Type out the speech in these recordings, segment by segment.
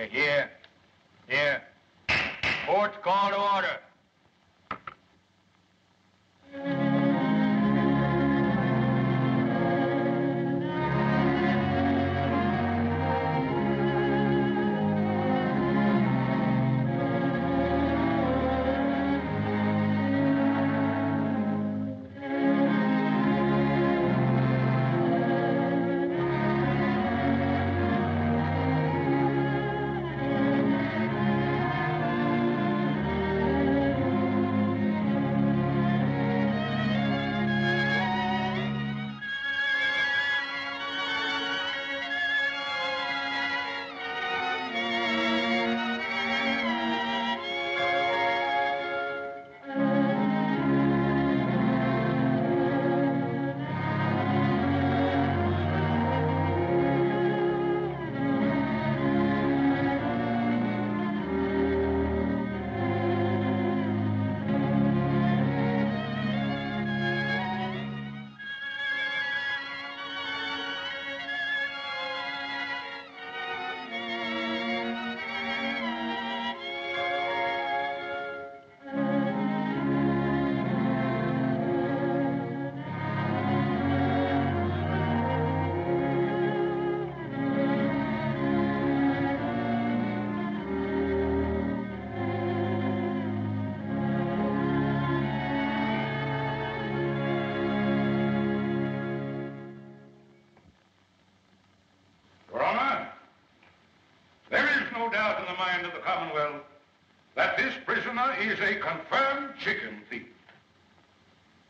Here. Court's call to order. Of the Commonwealth that this prisoner is a confirmed chicken thief.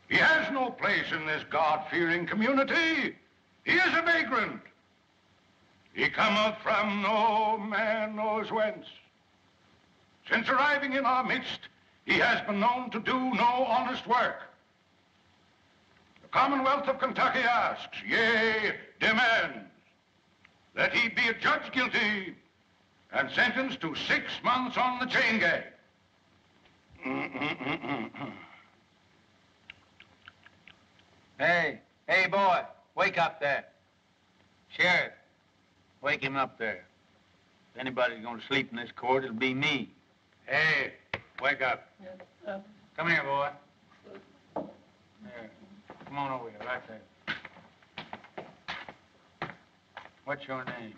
He has no place in this God-fearing community. He is a vagrant. He cometh from no man knows whence. Since arriving in our midst, he has been known to do no honest work. The Commonwealth of Kentucky asks, yea, demands, that he be adjudged guilty and sentenced to 6 months on the chain gang. Hey, boy, wake up there. Sheriff, wake him up there. If anybody's gonna sleep in this court, it'll be me. Hey, wake up. Come here, boy. There. Come on over here, right there. What's your name?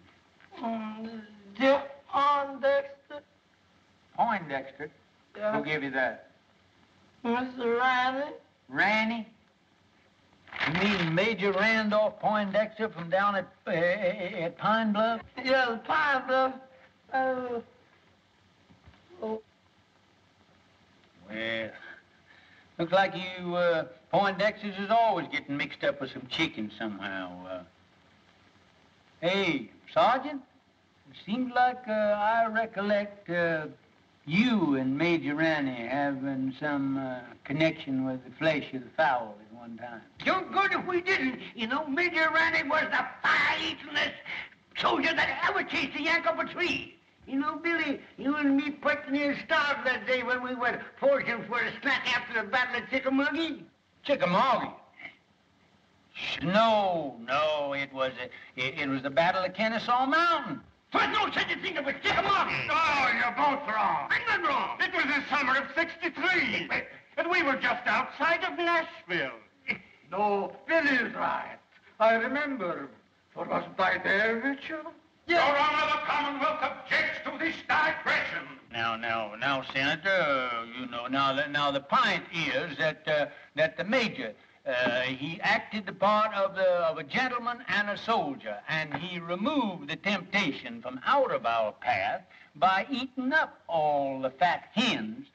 Poindexter. Poindexter? Yeah. Who gave you that? Mr. Randy. Randy? You mean Major Randolph Poindexter from down at Pine Bluff? Yeah, Pine Bluff. Oh. Well, looks like you Poindexters is always getting mixed up with some chicken somehow. Hey, Sergeant, it seems like I recollect you and Major Randy having some connection with the flesh of the fowl at one time. You're good if we didn't. You know, Major Randy was the fire-eatingest soldier that ever chased a yank up a tree. You know, Billy, you and me pretty near starved that day when we went foraging for a snack after the battle at Chickamauga. Chickamauga? No, it was the Battle of Kennesaw Mountain. There's no such a thing as Chickamauga. Oh, you're both wrong. I'm not wrong. It was the summer of '63, and we were just outside of Nashville. No, Billy's right. I remember. For wasn't I there, Mitchell? Your Honor, the Commonwealth objects to this digression. Now, Senator, you know, now the point is that the Major, he acted the part of a gentleman and a soldier, and he removed the temptation from out of our path by eating up all the fat hens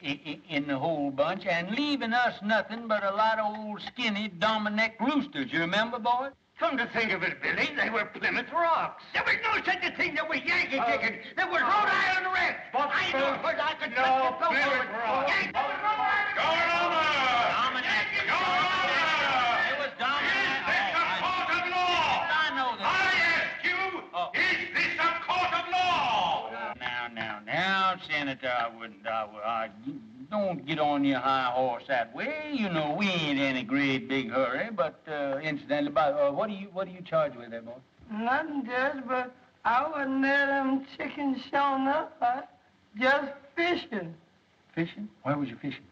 in the whole bunch and leaving us nothing but a lot of old skinny Dominick roosters. You remember, boy? Come to think of it, Billy, they were Plymouth Rocks. There was no such a thing that was Yankee chicken. There was Rhode Island Reds. I know, because I could touch the Plymouth Rocks. Yankee was Rhode Island Your Honor! Dominick. Your Honor! It was Dominick. Is this a court of law? I know that. I ask you, is this a court of law? Now, Senator, I don't get on your high horse that way. You know, we ain't in a great big hurry, but incidentally, what are you charged with there, boy? Nothing, Judge, but I wasn't near them chickens showing up. I just fishing. Fishing? Where was you fishing?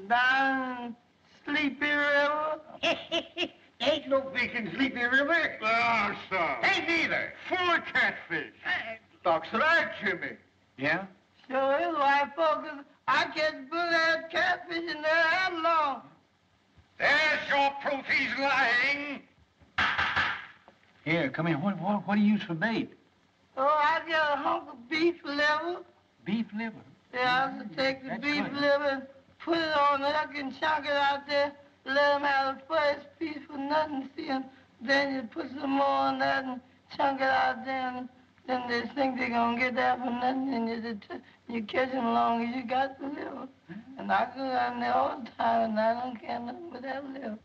Down Sleepy River. Ain't no fish in Sleepy River. Ah, son. Ain't neither. Full of catfish. That's right, Jimmy. Yeah? Sure is, white folks. I catch bullet catfish in there that long. There's your proof he's lying. Here, come here. What do you use for bait? Oh, I got a hunk of beef liver. Beef liver. Yeah, I have to take the That's beef good. liver and put it on the hook and chunk it out there. Let them have the first piece for nothing, see 'em. Then you put some more on that and chunk it out there. And then they think they're going to get that for nothing. And you catch them as long as you got the liver. And I go down there all the time, and I don't care nothing but that liver.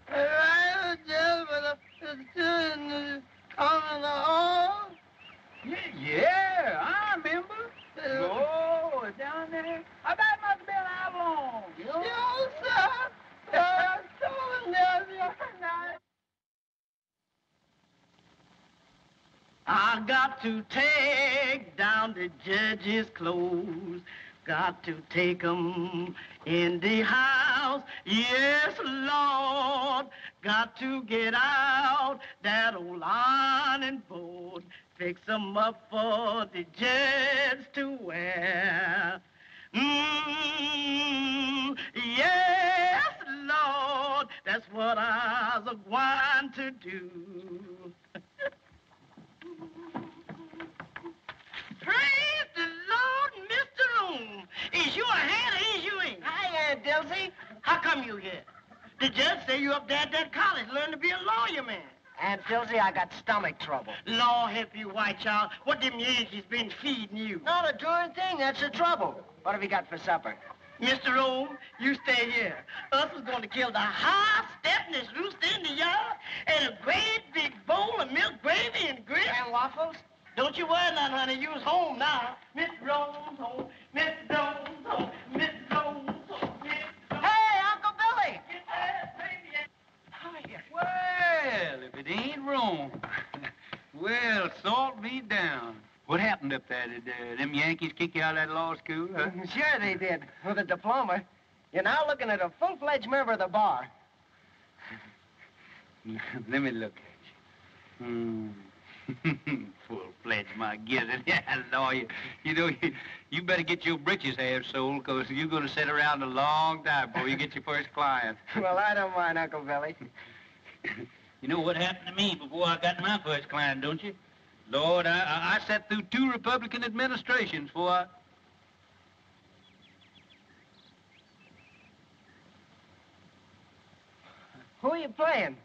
Right, just but it's doing coming on. Yeah, I remember. Oh, down there. I bet it must have been how long? Yes, sir. I told him the other night. I got to take down the judge's clothes. Got to take 'em in the house. Yes, Lord. Got to get out that old ironing board. Fix 'em up for the judge to wear. Yes, Lord. That's what I was going to do. Praise the Lord, Mr. Room. Is you a hand or is you ain't? Hi, Aunt Dilsey. How come you here? The judge say you up there at that college learning to be a lawyer, man. Aunt Dilsey, I got stomach trouble. Lord help you, white child. What them Yankees been feeding you? Not a darn thing. That's the trouble. What have you got for supper? Mr. Rome, you stay here. Us was going to kill the high stepness rooster in the yard and a great big bowl of milk gravy and grits. And waffles? Don't you worry none, honey. You's home now. Mr. Rome's home. Mr. Rome's home. Mr. Rome's home. Hey, Uncle Billy! Get that baby. Hiya. Well, if it ain't wrong. Well, salt me down. What happened up there? Did them Yankees kick you out of that law school, huh? Sure they did, with a diploma. You're now looking at a full-fledged member of the bar. Let me look at you. Full-fledged, my gizzard. Yeah, lawyer. You know, you better get your britches half sold, because you're going to sit around a long time before you get your first client. Well, I don't mind, Uncle Billy. You know what happened to me before I got my first client, don't you? Lord, I sat through 2 Republican administrations before I... Who are you playing?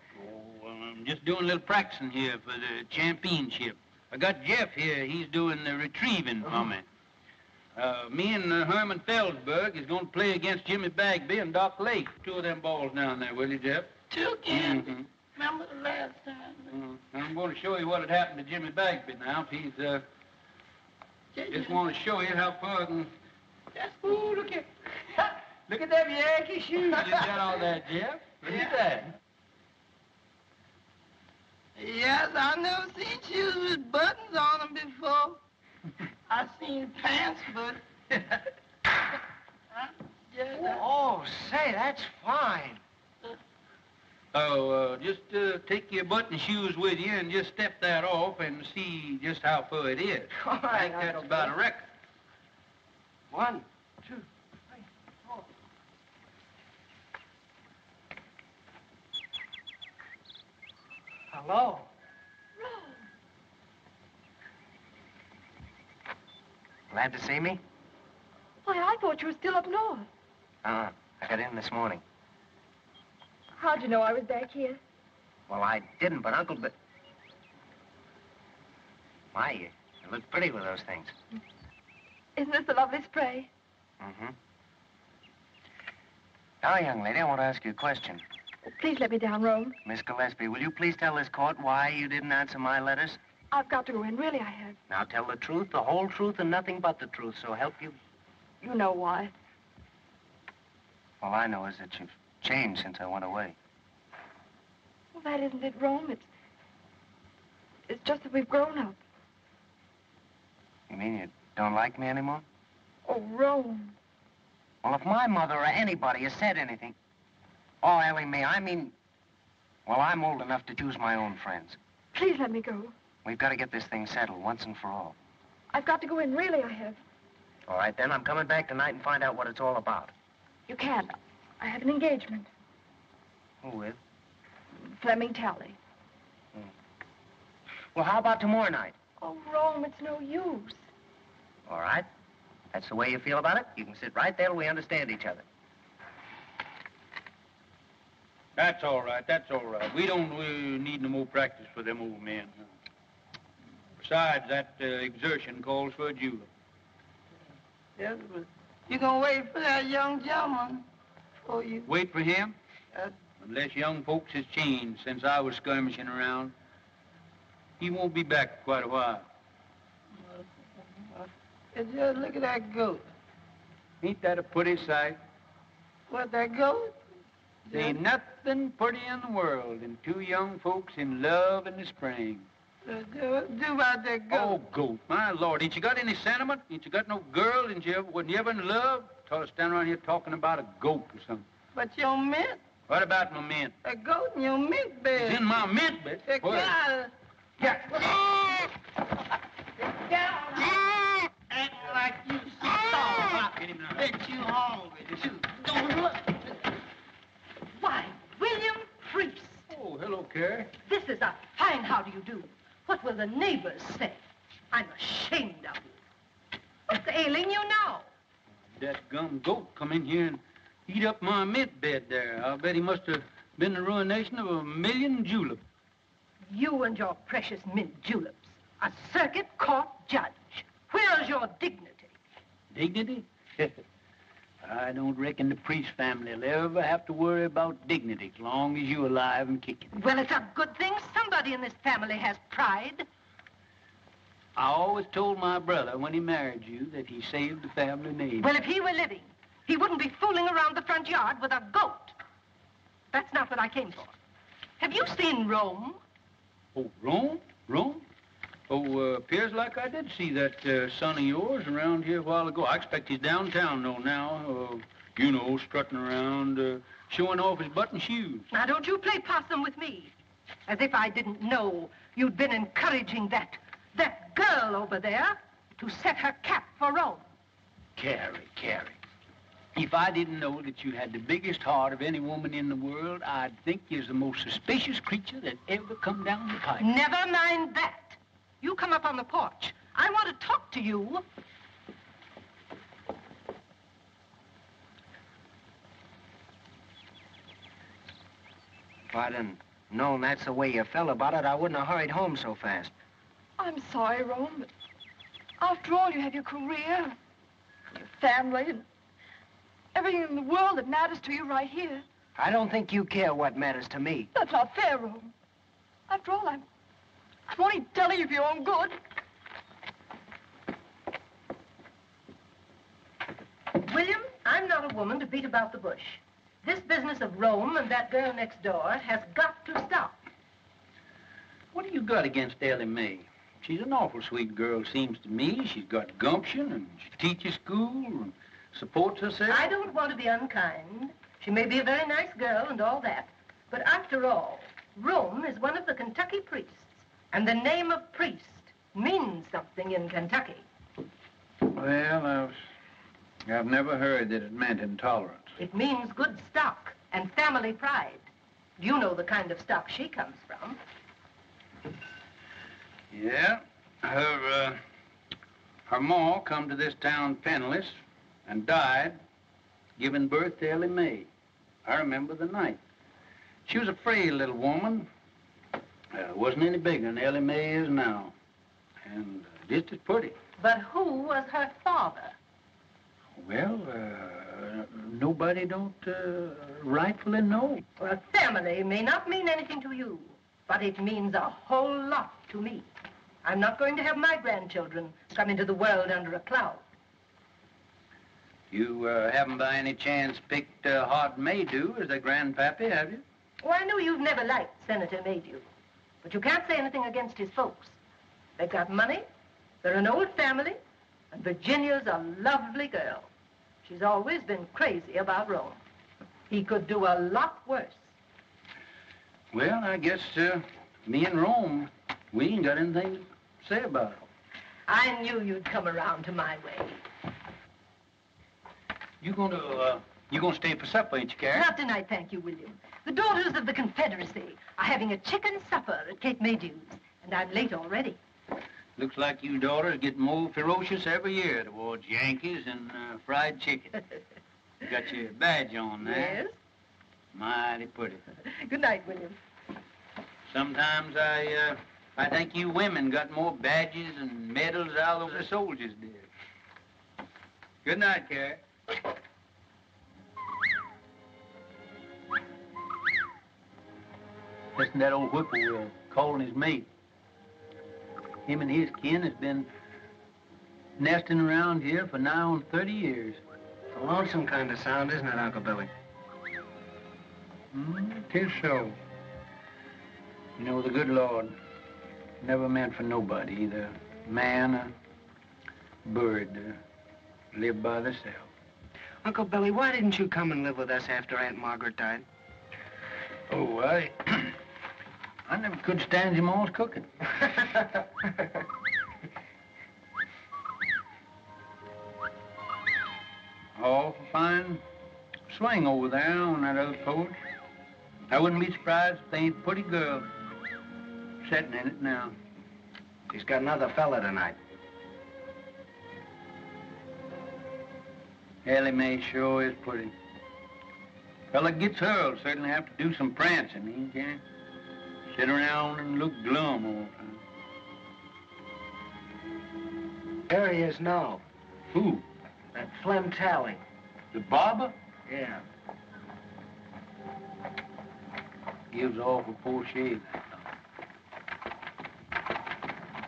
Oh, I'm just doing a little practicing here for the championship. I got Jeff here. He's doing the retrieving for me. Me and Herman Felsberg is going to play against Jimmy Bagby and Doc Lake. 2 of them balls down there, will you, Jeff? 2 again. Mhm. Remember the last time? I'm going to show you what had happened to Jimmy Bagby now. If he's, just want to show you how far I can... Ooh, look at... Look at them Yankee shoes you got on there, Jeff. Look at that. Yes, I never seen shoes with buttons on them before. I seen pants, but... Oh, say, that's fine. Oh, just take your button shoes with you and just step that off and see just how far it is. All I right, think that's Uncle about Bill. a record. 1, 2, 3, 4. Hello. Glad to see me? Why, I thought you were still up north. I got in this morning. How'd you know I was back here? Well, I didn't, but Uncle Bill... My, you look pretty with those things. Isn't this a lovely spray? Mm-hmm. Now, young lady, I want to ask you a question. Please let me down, Rome. Miss Gillespie, will you please tell this court why you didn't answer my letters? I've got to go in. Really, I have. Now, tell the truth, the whole truth, and nothing but the truth, so help you. You know why. All I know is that you've changed since I went away. Well, that isn't it, Rome. It's just that we've grown up. mean you don't like me anymore? Oh, Rome. Well, if my mother or anybody has said anything... Oh, Ellie Mae, I mean... Well, I'm old enough to choose my own friends. Please let me go. We've got to get this thing settled once and for all. I've got to go in, really, I have. All right, then. I'm coming back tonight and find out what it's all about. You can't. I have an engagement. Who with? Fleming Talley. Well, how about tomorrow night? Oh, Rome, it's no use. All right. That's the way you feel about it. You can sit right there till we understand each other. That's all right. That's all right. We don't need no more practice for them old men. Besides, that exertion calls for a julep. Yes, but you gonna wait for that young gentleman for you. Wait for him? Unless young folks has changed since I was skirmishing around. He won't be back for quite a while. Just look at that goat. Ain't that a pretty sight? What, that goat? There ain't nothing pretty in the world than two young folks in love in the spring. Do about that goat. Oh, goat, my Lord. Ain't you got any sentiment? Ain't you got no girl? Wasn't you ever in love? Tell us stand around here talking about a goat or something. But your mint, What about my mint? that goat in your mint bed. It's in my mint bed. Get Where? out of Yeah. Get down. Acting like you starved. Get him now. Bet you hungry, too. Don't look. Why, William Priest, Oh, hello, Carrie. this is a fine how do you do. What will the neighbors say? I'm ashamed of you. What's ailing you now? That gum goat come in here and eat up my mint bed there. I bet he must have been the ruination of 1,000,000 juleps. You and your precious mint juleps. A circuit court judge. Where's your dignity? Dignity? I don't reckon the Priest family will ever have to worry about dignity as long as you're alive and kicking. Well, it's a good thing somebody in this family has pride. I always told my brother when he married you that he saved the family name. Well, if he were living, he wouldn't be fooling around the front yard with a goat. That's not what I came for. Have you seen Rome? Oh, Rome? Rome? Oh, appears like I did see that son of yours around here a while ago. I expect he's downtown, though, now. Strutting around, showing off his button shoes. Now, don't you play possum with me. As if I didn't know you'd been encouraging that girl over there to set her cap for Rome. Carrie. If I didn't know that you had the biggest heart of any woman in the world, I'd think you're the most suspicious creature that ever come down the pipe. Never mind that. You come up on the porch. I want to talk to you. If I'd have known that's the way you felt about it, I wouldn't have hurried home so fast. I'm sorry, Rome, but after all, you have your career, your family, and everything in the world that matters to you right here. I don't think you care what matters to me. That's not fair, Rome. After all, I'm only telling you for your own good. William, I'm not a woman to beat about the bush. This business of Rome and that girl next door has got to stop. What do you got against Ellie Mae? She's an awful sweet girl, seems to me. She's got gumption, and she teaches school, and supports herself. I don't want to be unkind. She may be a very nice girl and all that. But after all, Rome is one of the Kentucky priests. And the name of priest means something in Kentucky. Well, I've never heard that it meant intolerance. It means good stock and family pride. You know the kind of stock she comes from. Yeah, her ma come to this town penniless and died, giving birth to Ellie Mae. I remember the night. She was a frail little woman. Wasn't any bigger than Ellie Mae is now. And just as pretty. But who was her father? Well, nobody don't rightfully know. Well, family may not mean anything to you, but it means a whole lot to me. I'm not going to have my grandchildren come into the world under a cloud. You haven't by any chance picked Hod Maydew as their grandpappy, have you? Oh, I know you've never liked Senator Maydew, but you can't say anything against his folks. They've got money, they're an old family, And Virginia's a lovely girl. She's always been crazy about Rome. He could do a lot worse. Well, I guess me and Rome, we ain't got anything to say about it. I knew you'd come around to my way. You gonna stay for supper, ain't you, Carrie? Not tonight, thank you, William. The daughters of the Confederacy are having a chicken supper at Cape Maydews, and I'm late already. Looks like you daughters get more ferocious every year towards Yankees and fried chicken. You got your badge on there. Yes. Mighty pretty. Good night, William. Sometimes I think you women got more badges and medals out of the soldiers did. Good night, Carrie. Listen to that old whippoorwill calling his mate. Him and his kin has been nesting around here for nigh on 30 years. It's a lonesome kind of sound, isn't it, Uncle Billy? Tis so. You know, the good Lord never meant for nobody, either man or bird, to live by themselves. Uncle Billy, why didn't you come and live with us after Aunt Margaret died? Oh, I never could stand your mom's cooking. Oh, fine swing over there on that other porch. I wouldn't be surprised if they ain't a pretty girl sitting in it now. She's got another fella tonight. Ellie Mae sure is pretty. Fella gets her will certainly have to do some prancing. He can't sit around and look glum all the time. There he is now. Who? That Flem Tally. The barber? Yeah. Gives off a poor shave.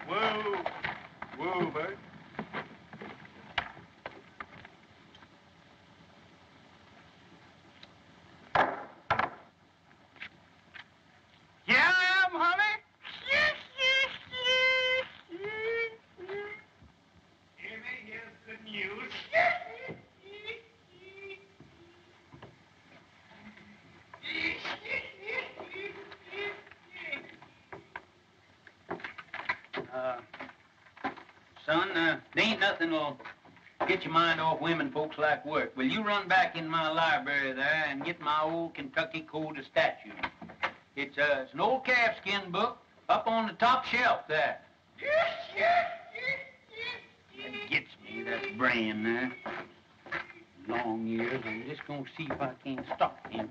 Whoa. Whoa, Bert. Yeah, I am, honey. Here's the news. Son, there ain't nothing will get your mind off women folks like work. Will you run back in my library there and get my old Kentucky Code of Statutes? It's an old calfskin book up on the top shelf there. That gets me, that brain there. Long years, I'm just gonna see if I can't stop him.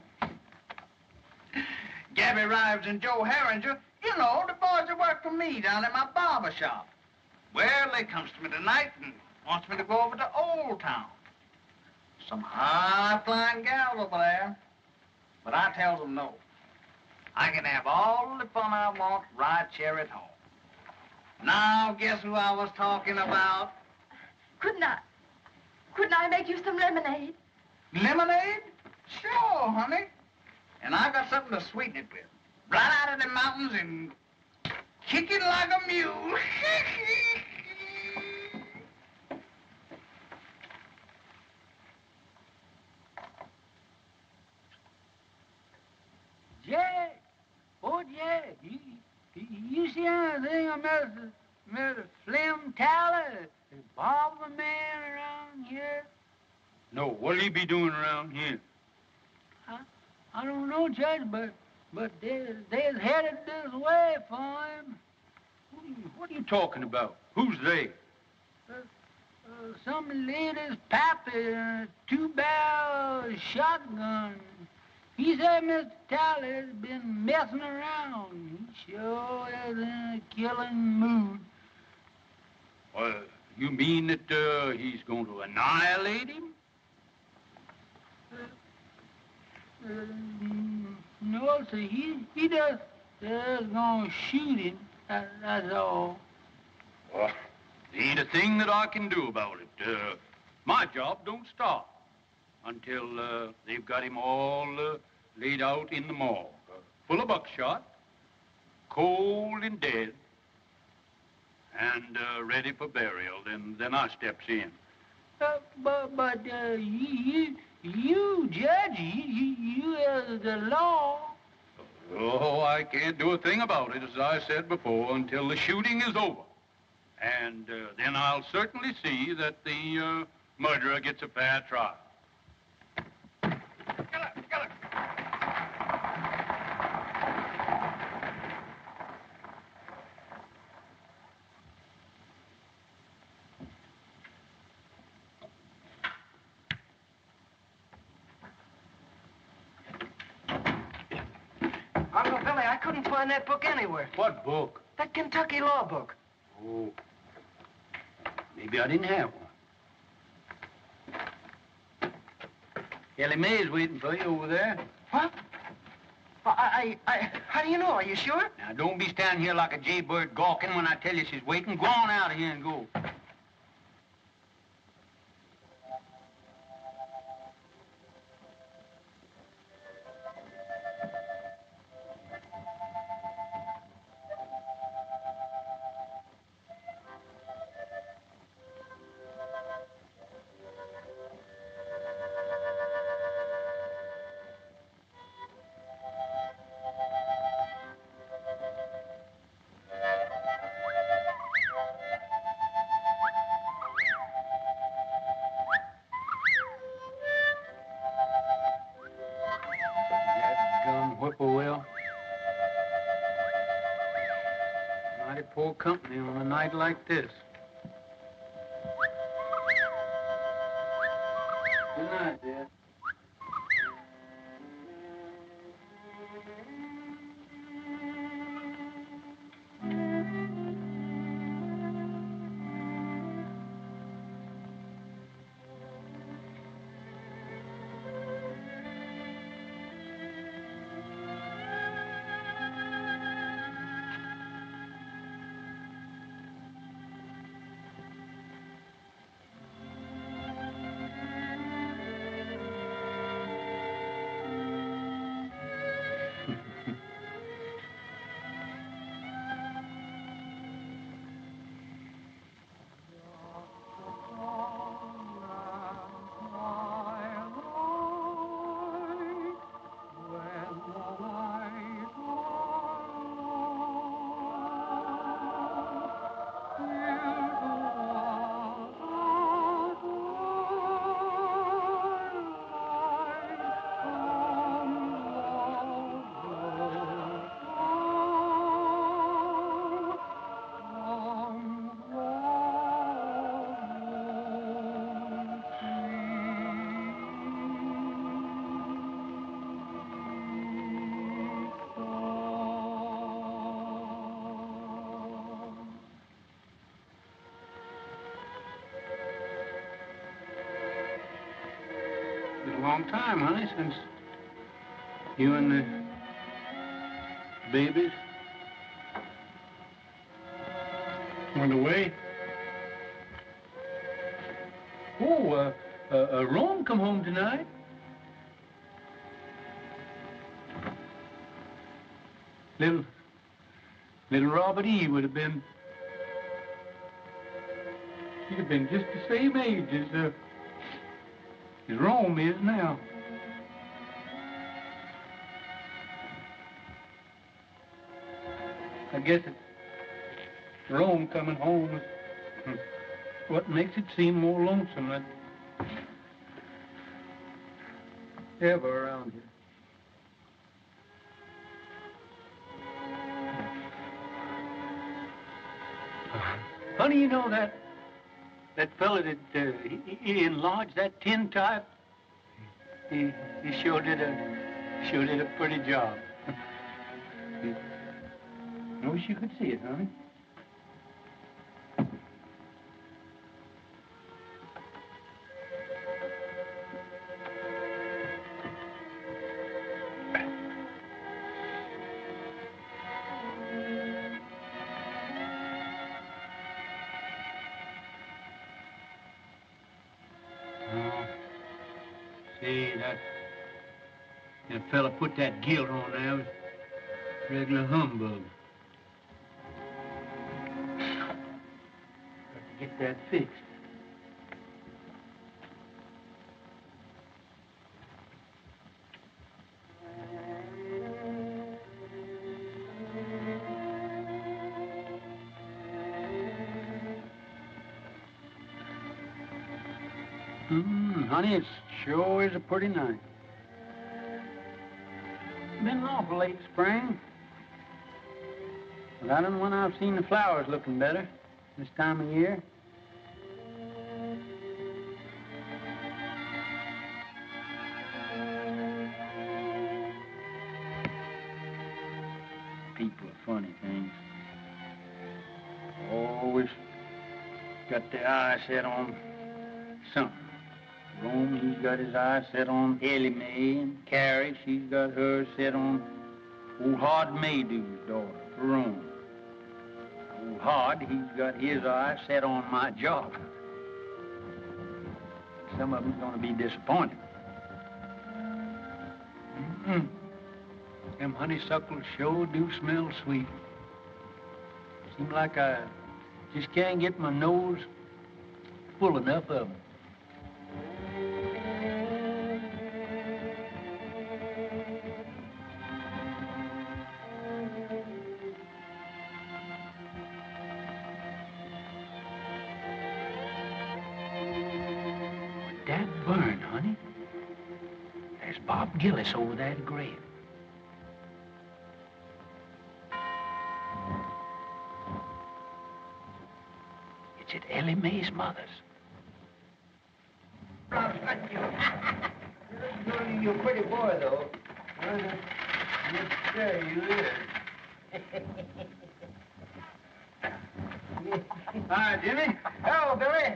Gabby Rives and Joe Herringer, you know, the boys that work for me down at my barber shop. Well, they comes to me tonight and wants me to go over to Old Town. Some high-flying gals over there. But I tells them no. I can have all the fun I want right here at home. Now, guess who I was talking about? Couldn't I make you some lemonade? Lemonade? Sure, honey. And I got something to sweeten it with. Right out of the mountains and kick it like a mule. Jack. Oh, Jack. You see anything I met a Flem Tally, a barber man around here? No, what'll he be doing around here? I don't know, Judge, but they're headed this way for him. What are you talking about? Who's they? Some lady's pappy, a two-barrel shotgun. He said Mr. Tally's been messing around. He sure is in a killing mood. You mean that he's going to annihilate him? No, sir. He just gonna shoot him. That's all. Well, there ain't a thing that I can do about it. My job don't stop until they've got him all laid out in the morgue, full of buckshot, cold and dead. And and ready for burial. Then I steps in. But you, Judge, you the law. Oh, I can't do a thing about it, as I said before, until the shooting is over. And then I'll certainly see that the murderer gets a fair trial. Uncle Billy, I couldn't find that book anywhere. What book? That Kentucky law book. Oh, maybe I didn't have one. Ellie Mae's waiting for you over there. What? How do you know? Are you sure? Now, don't be standing here like a jaybird gawking when I tell you she's waiting. Go on out of here and go. Whippoorwill. Mighty poor company on a night like this. Good night, Dad. Been a long time, honey, since you and the babies went away. Oh, Rome come home tonight. Little Robert E. would have been, he'd have been just the same age as Rome is now. I guess it's Rome coming home is what makes it seem more lonesome than ever around here. Honey, you know that fella that he enlarged that tin type, he sure did a pretty job. I wish you could see it, honey. See, that fella put that gilt on there was regular humbug. get that fixed. Honey, it sure is a pretty night. Been an awful late spring. But I don't know when I've seen the flowers looking better this time of year. People are funny things. Always got their eye set on something. Rome, he's got his eye set on Ellie Mae, and Carrie, she's got hers set on old Hod Maydew's daughter, Rome. Old Hod, he's got his eye set on my job. Some of them's gonna be disappointed. Them honeysuckles sure do smell sweet. Seems like I just can't get my nose full enough of them. That burn, honey. There's Bob Gillis over that grave. It's at Ellie Mae's mother's. You're a pretty boy, though. Yes, sir, you is. Hi, Jimmy. Hello, Billy.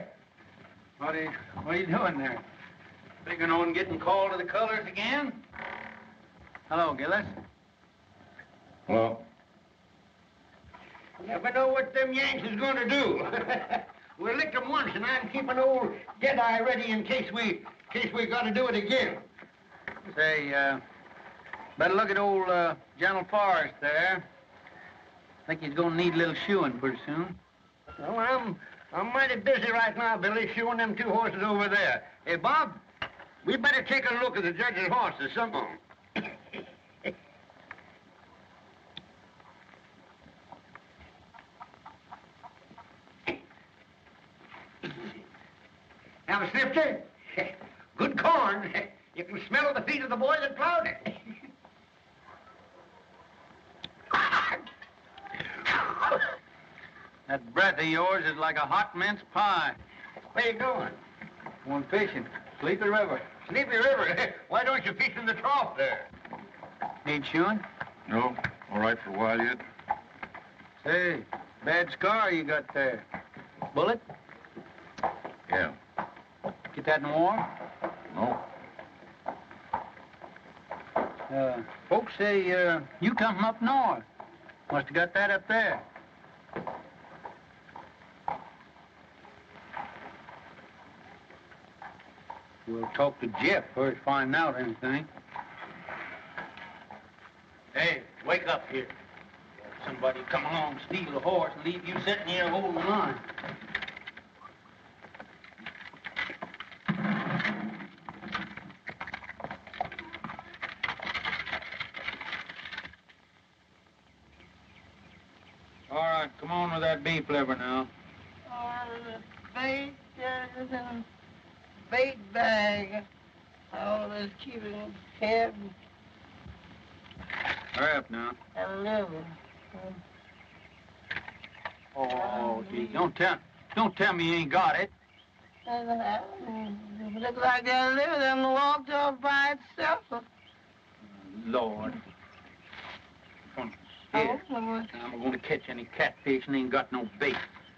What are you doing there? Figuring on getting called to the colors again? Hello, Gillis. Hello. Never know what them Yanks is going to do. We licked them once, and I'm keeping old Deadeye ready in case we got to do it again. Say, better look at old General Forrest there. Think he's gonna need a little shoeing pretty soon. Well, I'm mighty busy right now, Billy, shoeing them two horses over there. Hey, Bob, we better take a look at the judge's horses, some of them. Now, Snifter, good corn. You can smell the feet of the boy that plowed it. That breath of yours is like a hot mince pie. Where you going? Going fishing. Sleepy River. Sleepy River? Why don't you fish in the trough there? Need shoeing? No, all right for a while yet. Say, bad scar you got there. Bullet? Yeah. Get that in war? No. Folks say you come from up north. Must have got that up there. We'll talk to Jeff first, find out anything. Hey, wake up here. Somebody come along, steal a horse, and leave you sitting here holding the line. All right, come on with that beef liver now. The bait is in a bait bag. All this keeping head Hurry up now. and liver. Oh, gee, don't tell me you ain't got it. Looks like that liver done walked off by itself. Lord. Here, I'm going to catch any catfish and ain't got no bait.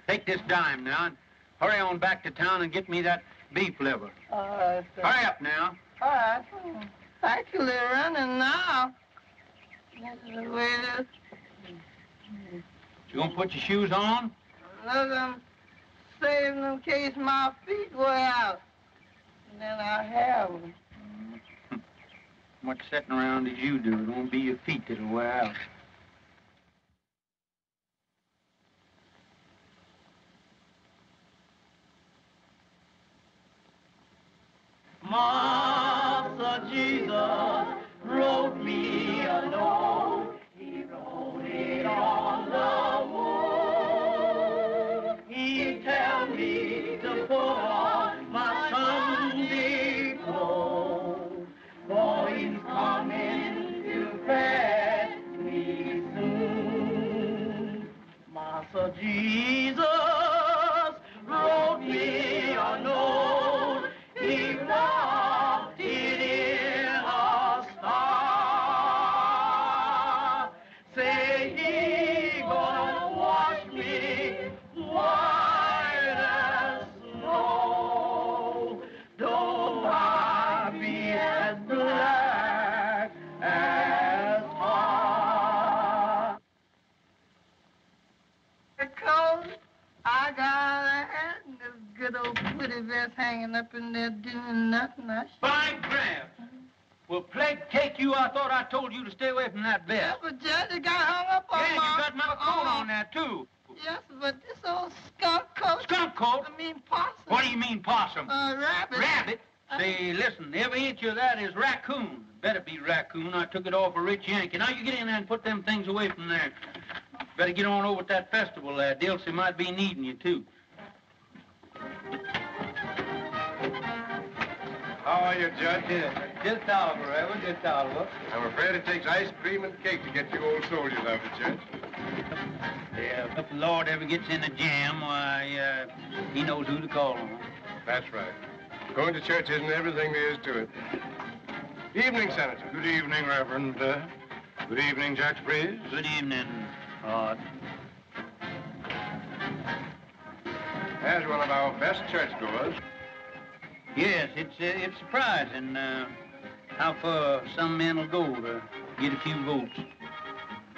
Take this dime now and hurry on back to town and get me that beef liver. All right, sir. Hurry up now. All right. Actually running now. This is the way it is. You gonna put your shoes on? Look, I'm saving in case my feet wear out. And then I have them. Much sitting around as you do. It won't be your feet that'll wear out. Master Jesus wrote me a note. He wrote it on the wood. He tell me to put on my Sunday clothes, for he's coming to fetch me soon. Master Jesus wrote me a note. He wrapped it in a star. Say he gonna wash me white as snow. Though I be as black as tar. Because I got a hat and this good old pretty vest hanging up in there doing nothing. By Graham. Well, plague take you, I thought I told you to stay away from that Yeah, vest. but Judge, it got hung up on Yeah, my... you got my coat on there, too. Yes, but this old skunk coat... Skunk coat? I mean possum. What do you mean, possum? Rabbit. Rabbit? Say, listen, every inch of that is raccoon. Better be raccoon. I took it off a rich Yankee. Now you get in there and put them things away from there. Better get on over at that festival there. Dilsey might be needing you, too. How are you, Judge? Just Oliver, Reverend, just Oliver. I'm afraid it takes ice cream and cake to get you old soldiers out of it, Judge. Yeah, if the Lord ever gets in a jam, why, he knows who to call on. That's right. Going to church isn't everything there is to it. Evening, Senator. Good evening, Reverend. Good evening, Judge Breeze. Good evening, Rod. As one of our best churchgoers. Yes, it's surprising how far some men will go to get a few votes.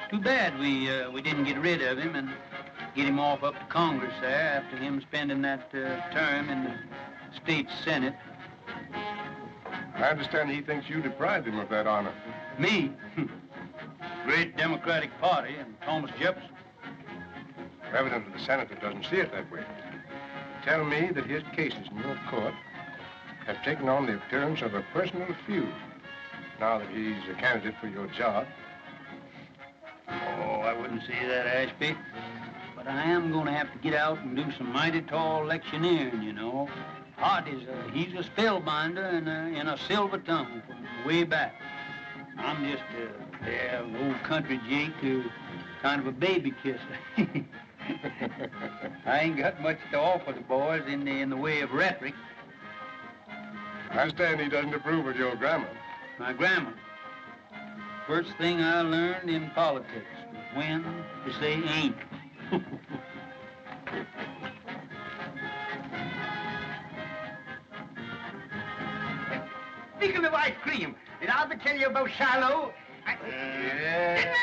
Too bad we didn't get rid of him and get him off up to Congress there after him spending that term in the state Senate. I understand he thinks you deprived him of that honor. Me? Great Democratic Party and Thomas Jefferson. Evidently, the senator doesn't see it that way. Tell me that his cases in your court have taken on the appearance of a personal feud now that he's a candidate for your job. Oh, I wouldn't say that, Ashby. But I am going to have to get out and do some mighty tall electioneering, you know. Hart he's a spellbinder in a silver tongue from way back. I'm just an old country Jake who kind of a baby kisser. I ain't got much to offer the boys in the way of rhetoric. I understand he doesn't approve of your grammar. My grammar. First thing I learned in politics was when to say ain't. Speaking of ice cream, did I ever tell you about Shiloh? Yeah.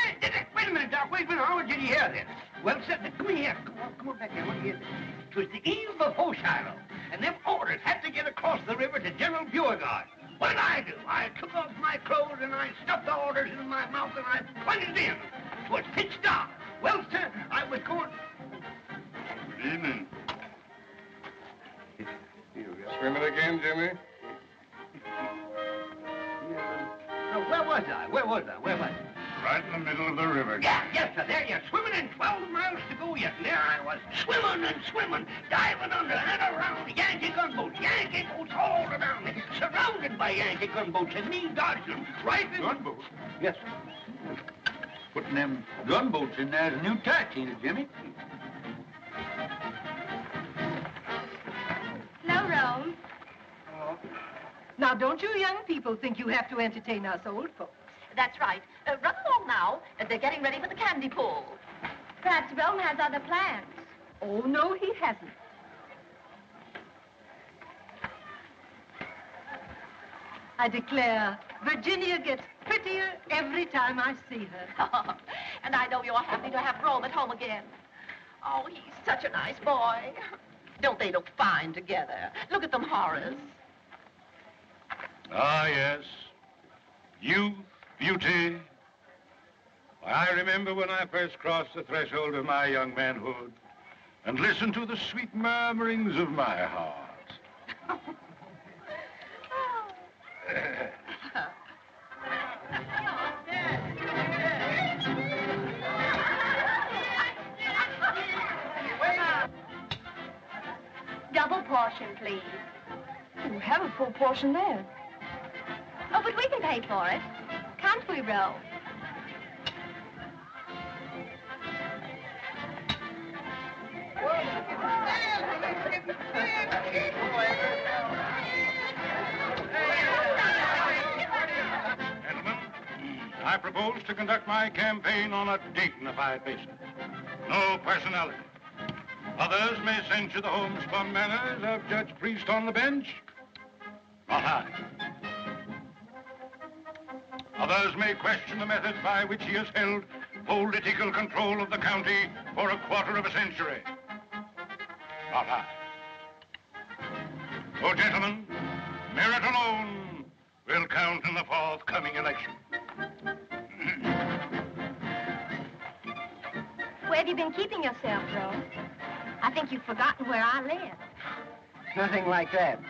Wait a minute, Doc. Wait a minute. How did you hear this? Well, come here. Come on back here. What do you hear this? It was the eve before Shiloh, and them orders had to get across the river to General Beauregard. What did I do? I took off my clothes and I stuffed the orders in my mouth and I plunged in. It was pitch dark. Well, sir, I was going... Good evening. Swimming again, Jimmy? Where was I? Where was I? Right in the middle of the river. Yeah, yes, sir. There you're swimming in 12 miles to go yet. And there I was, swimming, diving under and around Yankee gunboats all around me, surrounded by Yankee gunboats, and me dodging them right in... Gunboats? Yes, sir. Putting them gunboats in there is a new tax, ain't it, Jimmy? Now, Rome. Now, don't you young people think you have to entertain us old folks? That's right. Run along now. They're getting ready for the candy pull. Perhaps Rome has other plans. Oh, no, he hasn't. I declare, Virginia gets prettier every time I see her. And I know you're happy to have Rome at home again. Oh, he's such a nice boy. Don't they look fine together? Look at them, Horace. Ah, yes. Youth, beauty. I remember when I first crossed the threshold of my young manhood and listened to the sweet murmurings of my heart. Oh, double portion, please. You have a full portion there. Oh, but we can pay for it. Can't we, Ro? Gentlemen, I propose to conduct my campaign on a dignified basis. No personality. Others may censure the homespun manners of Judge Priest on the bench. Not I. Others may question the methods by which he has held political control of the county for a quarter of a century. Not I. Oh, gentlemen, merit alone will count in the forthcoming election. Where have you been keeping yourself, Ro? I think you've forgotten where I live. Nothing like that.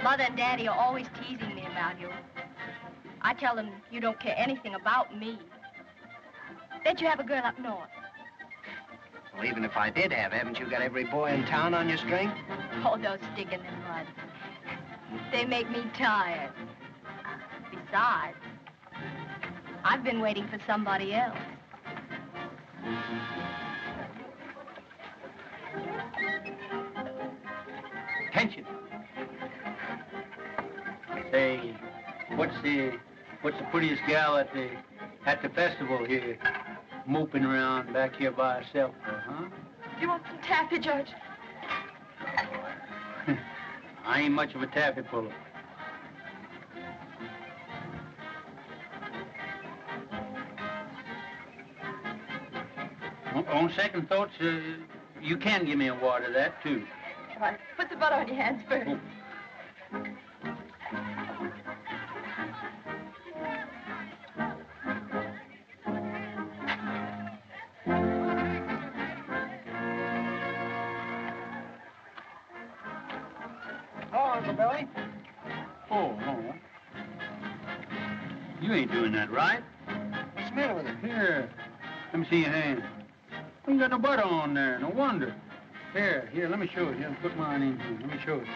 Mother and Daddy are always teasing me about you. I tell them you don't care anything about me. Bet you have a girl up north. Well, even if I did have, haven't you got every boy in town on your string? Oh, those stick in the mud. They make me tired. Besides, I've been waiting for somebody else. Attention. Say, what's the prettiest gal at the festival here, moping around back here by herself, huh? You want some taffy, Judge? I ain't much of a taffy puller. On second thoughts, you can give me a wad of that, too. All right, put the butter on your hands first. Oh. Oh, Uncle Billy. Oh, no. You ain't doing that right. What's the matter with it? Here, let me see your hand. You ain't got no butter on there, no wonder. Here, let me show you. Here, put mine in here. Let me show you.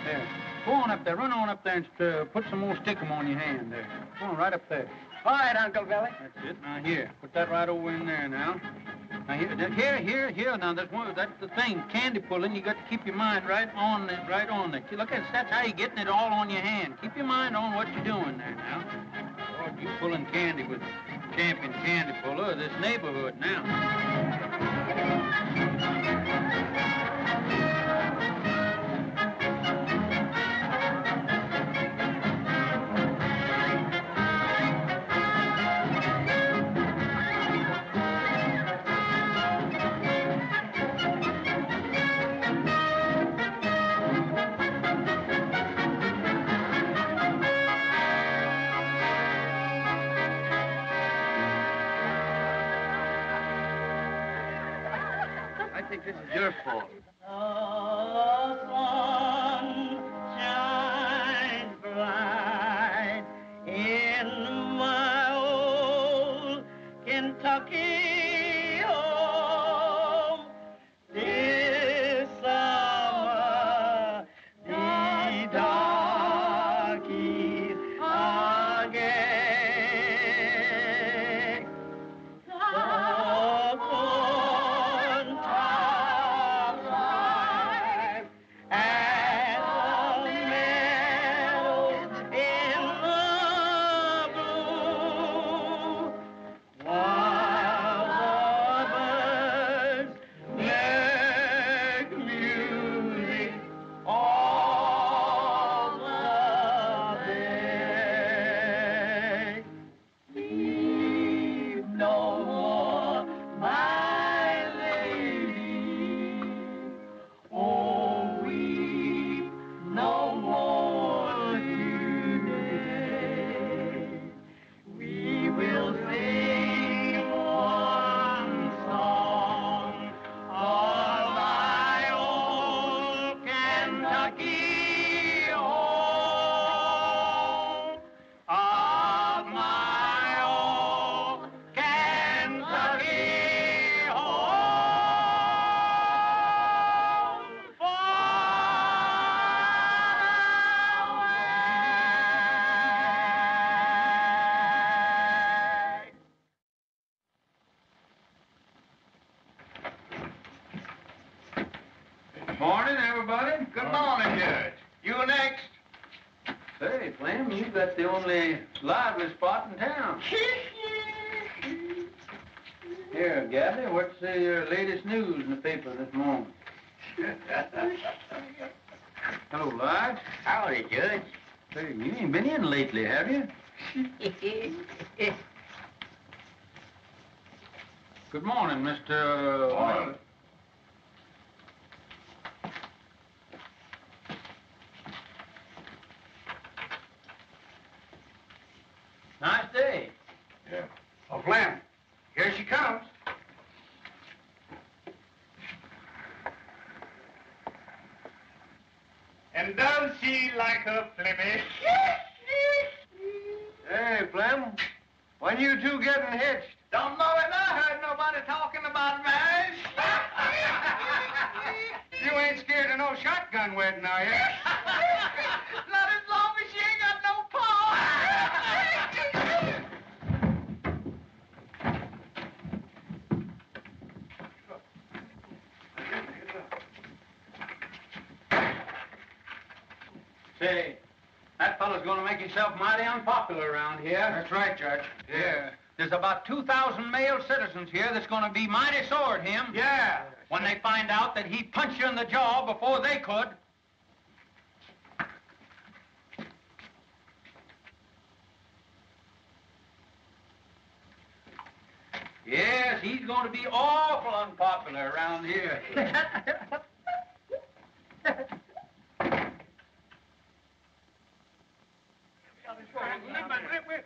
There. Go on up there, run on up there and put some more stickum on your hand there. Go on, right up there. All right, Uncle Billy. That's it. Now, here, put that right over in there now. Now, here. Now, that's the thing. Candy pulling, you got to keep your mind right on it, Look at it. That's how you're getting it all on your hand. Keep your mind on what you're doing there now. Lord, you pulling candy with champion candy puller of this neighborhood now. I think this is your fault. The sun shines bright in my old Kentucky home. This summer the darkies are gay. The corn tops are Morning, everybody. Good morning, Judge. You next. Say, Flem, you got the only lively spot in town. Here, Gabby, what's the latest news in the paper this morning? Hello, Lige. Howdy, Judge. Say, you ain't been in lately, have you? Good morning, Mr. Morning. Nice day. Yeah. Oh, Flem, here she comes. And does she like her Flemmy? Hey, Flem, when you two getting hitched? Don't know it. I heard nobody talking about marriage. You ain't scared of no shotgun wedding, are you? Not as long as she ain't got no paw. Say, that fellow's gonna make himself mighty unpopular around here. That's right, Judge. Yeah. There's about 2,000 male citizens here that's gonna be mighty sore at him. Yeah. When they find out that he punched you in the jaw before they could. Yes, he's going to be awful unpopular around here.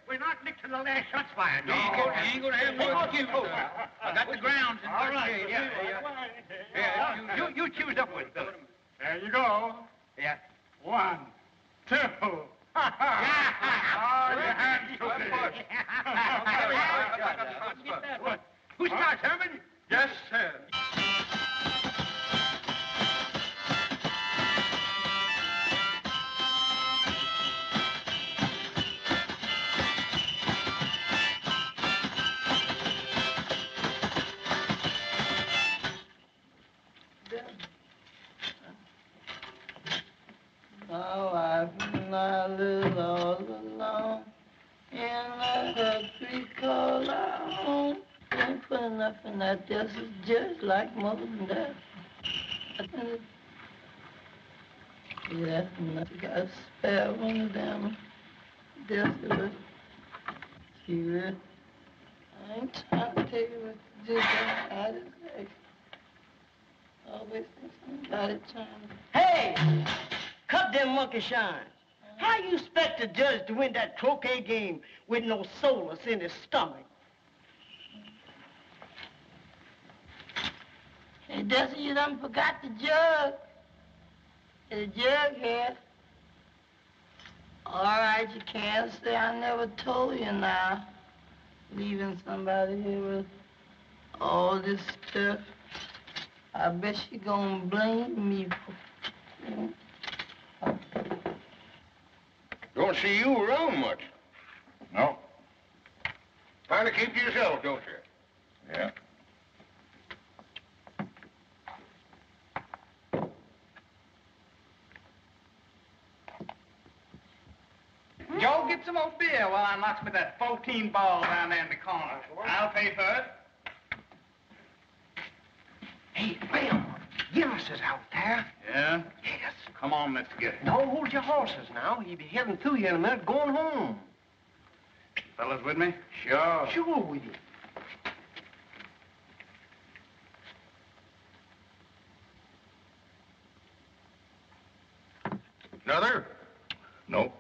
We're not licked to the last shots fired. You ain't gonna have no excuse. I got the grounds in All right, shape. yeah. You choose up with Billy. There you go. Yeah. 1, 2. Oh, you had Who starts, Herman? Yes, sir. My wife and I live all alone in a country called our home. Ain't put enough in that just like more than that. Yeah, enough. You got to spare one of them. Just see it. I ain't trying to tell you what to do, but I just like always think somebody trying to. Hey! Cut them monkey shines. How you expect a judge to win that croquet game with no solace in his stomach? Hey, Dusty, you done forgot the jug. The jug here. All right, you can't say I never told you now. Leaving somebody here with all this stuff. I bet she gonna blame me for... Don't see you around much. No. Kind of keep to yourself, don't you? Yeah. Joe, get some more beer while I knocks me that 14 ball down there in the corner. I'll pay for it. Hey, Flem, Gillis is out there. Yeah? Yes. Come on, let's get it. Don't hold your horses now. He'll be heading through you in a minute, going home. Fellas with me? Sure. Sure with you. Another? Nope.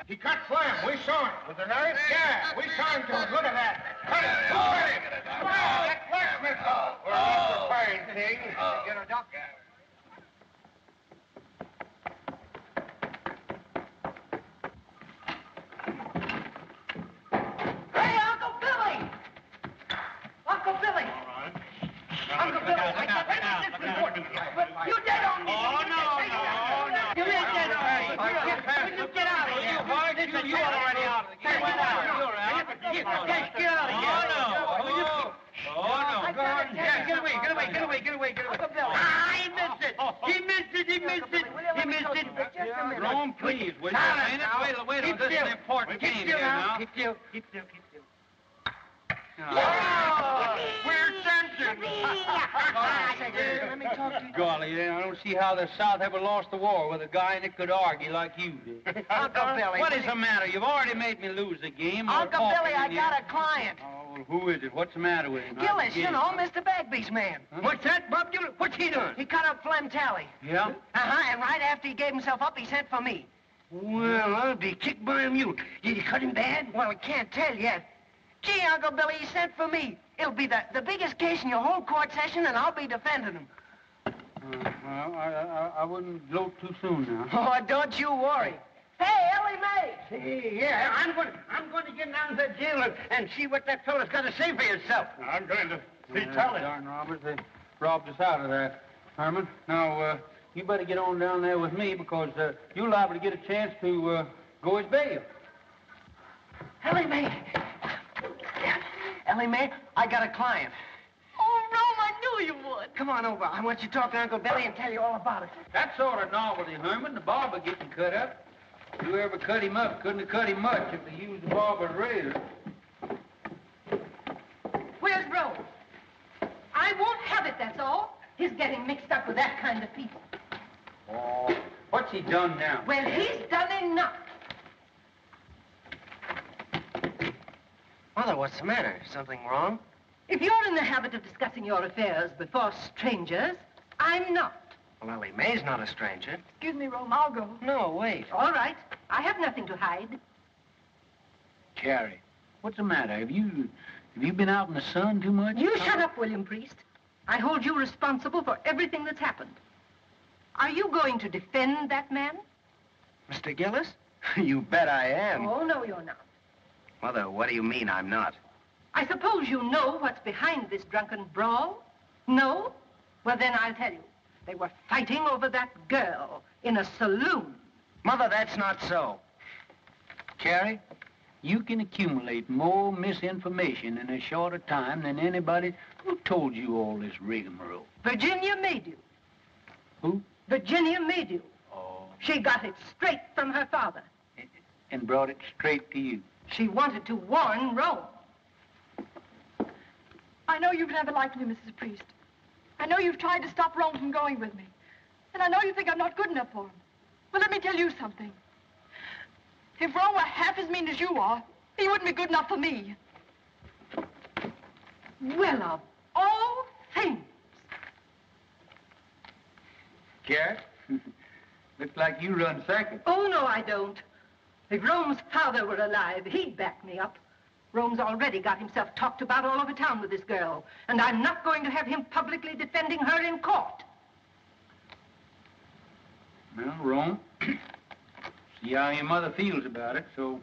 He cut Flem. We saw him. With the knife? Yeah, we saw him to it. Look at that. Cut it. Cut it. That blacksmith fellow. We're not for fine things. Get a doctor. Well, you are already out of the game. You're out. You're out. Get out of here. Oh, no. Go on. Yeah, get away. He missed it. Rome, please, will you? Wait a minute. This is an important game here now. Keep still. We're censored. Let me talk to you. Golly, I don't see how the South ever lost the war with a guy that could argue like you did. Uncle Billy. What is the matter? You've already made me lose the game. Uncle Billy, I got a client. Oh, well, who is it? What's the matter with him? Gillis, you know, Mr. Bagby's man. Huh? What's that, Bob Gillis? What's he doing? He cut up Flem Tally. Yeah? And right after he gave himself up, he sent for me. Well, I'll be kicked by a mule. Did he cut him bad? Well, I can't tell yet. Gee, Uncle Billy, he sent for me. It'll be the biggest case in your whole court session, and I'll be defending him. Well, I wouldn't gloat too soon now. Oh, don't you worry. Hey, Ellie Mae! Hey, yeah, I'm going to get down to the jail and see what that fellow's got to say for himself. I'm going to see Darn robbers, they robbed us out of that, Herman. Now, you better get on down there with me because you're liable to get a chance to go as bail. Ellie Mae! Yeah, Ellie Mae, I got a client. Oh, Rome, I knew you would. Come on over. I want you to talk to Uncle Billy and tell you all about it. That sort of novelty, Herman, the barber getting cut up. Whoever cut him up couldn't have cut him much if they used the barber's razor. Where's Rome? I won't have it, that's all. He's getting mixed up with that kind of people. Oh, what's he done now? Well, he's done enough. Mother, what's the matter? Something wrong? If you're in the habit of discussing your affairs before strangers, I'm not. Well, Ellie Mae's not a stranger. Excuse me, Rome, I'll go. No, wait. All right. I have nothing to hide. Carrie, what's the matter? Have you been out in the sun too much? You shut up, William Priest. I hold you responsible for everything that's happened. Are you going to defend that man? Mr. Gillis? You bet I am. Oh, no, you're not. Mother, what do you mean I'm not? I suppose you know what's behind this drunken brawl? No? Well, then I'll tell you. They were fighting over that girl in a saloon. Mother, that's not so. Carrie, you can accumulate more misinformation in a shorter time than anybody who told you all this rigmarole. Virginia Maydew. Who? Virginia Maydew. Oh. She got it straight from her father. And brought it straight to you. She wanted to warn Rome. I know you've never liked me, Mrs. Priest. I know you've tried to stop Rome from going with me. And I know you think I'm not good enough for him. But let me tell you something. If Rome were half as mean as you are, he wouldn't be good enough for me. Well, of all things. Carrie, looks like you run second. Oh, no, I don't. If Rome's father were alive, he'd back me up. Rome's already got himself talked about all over town with this girl, and I'm not going to have him publicly defending her in court. Well, Rome, see how your mother feels about it, so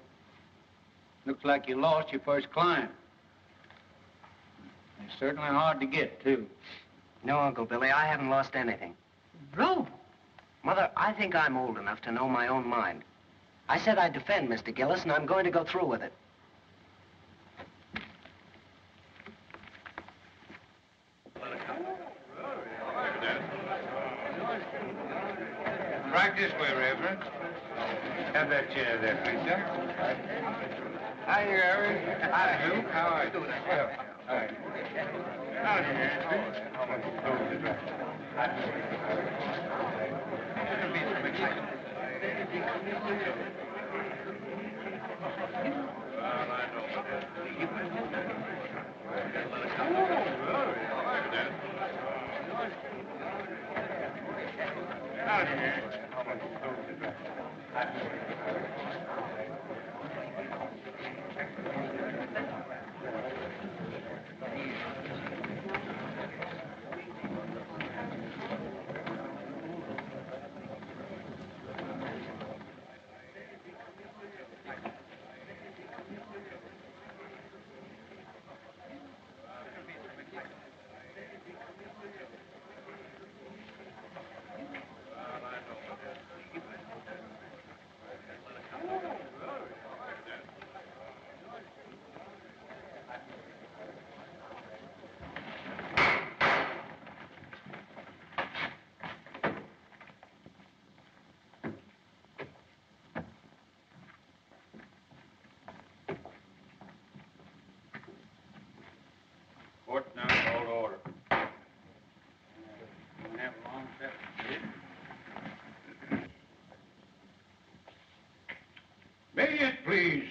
looks like you lost your first client. It's certainly hard to get, too. No, Uncle Billy, I haven't lost anything. Rome? Mother, I think I'm old enough to know my own mind. I said I'd defend Mr. Gillis, and I'm going to go through with it. Right this way, Reverend. Have that chair there, please, sir. Hi, Harry. Hi, Luke. How are you? Well, all right.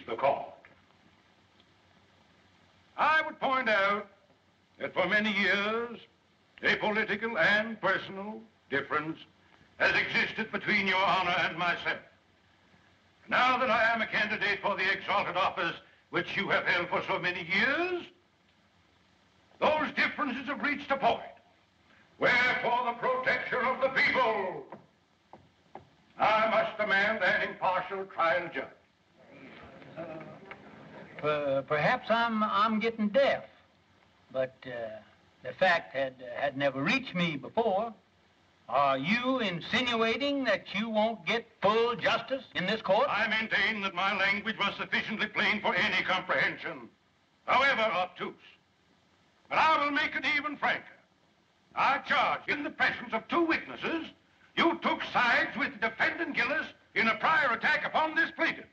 the court. I would point out that for many years, a political and personal difference has existed between Your Honor and myself. Now that I am a candidate for the exalted office which you have held for so many years, those differences have reached a point where, for the protection of the people, I must demand an impartial trial judge. Perhaps I'm getting deaf, but the fact had never reached me before. Are you insinuating that you won't get full justice in this court? I maintain that my language was sufficiently plain for any comprehension, however obtuse. But I will make it even franker. I charge, in the presence of two witnesses, you took sides with defendant Gillis in a prior attack upon this plaintiff.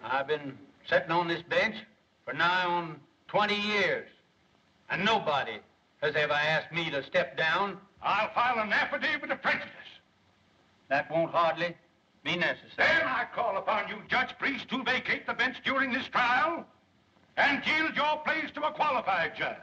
I've been sitting on this bench for nigh on 20 years, and nobody has ever asked me to step down. I'll file an affidavit of prejudice. That won't hardly be necessary. Then I call upon you, Judge Priest, to vacate the bench during this trial and yield your place to a qualified judge.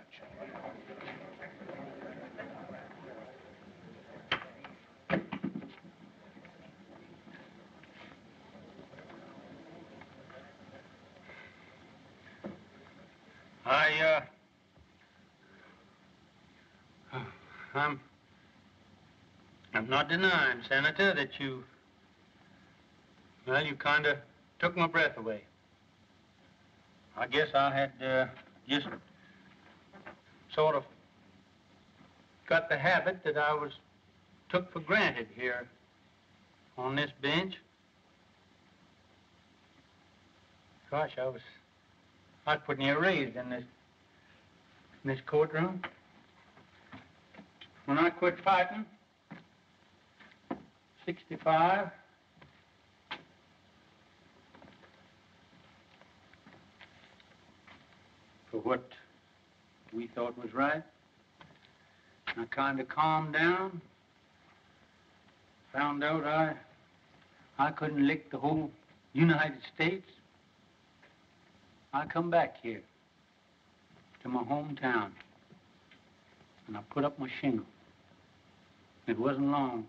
I'm not denying, Senator, that you kind of took my breath away. I guess I had just sort of got the habit that I was took for granted here on this bench. Gosh, I was pretty near raised in this courtroom. When I quit fighting, 65, for what we thought was right, I kind of calmed down, found out I couldn't lick the whole United States. I come back here to my hometown, and I put up my shingle. It wasn't long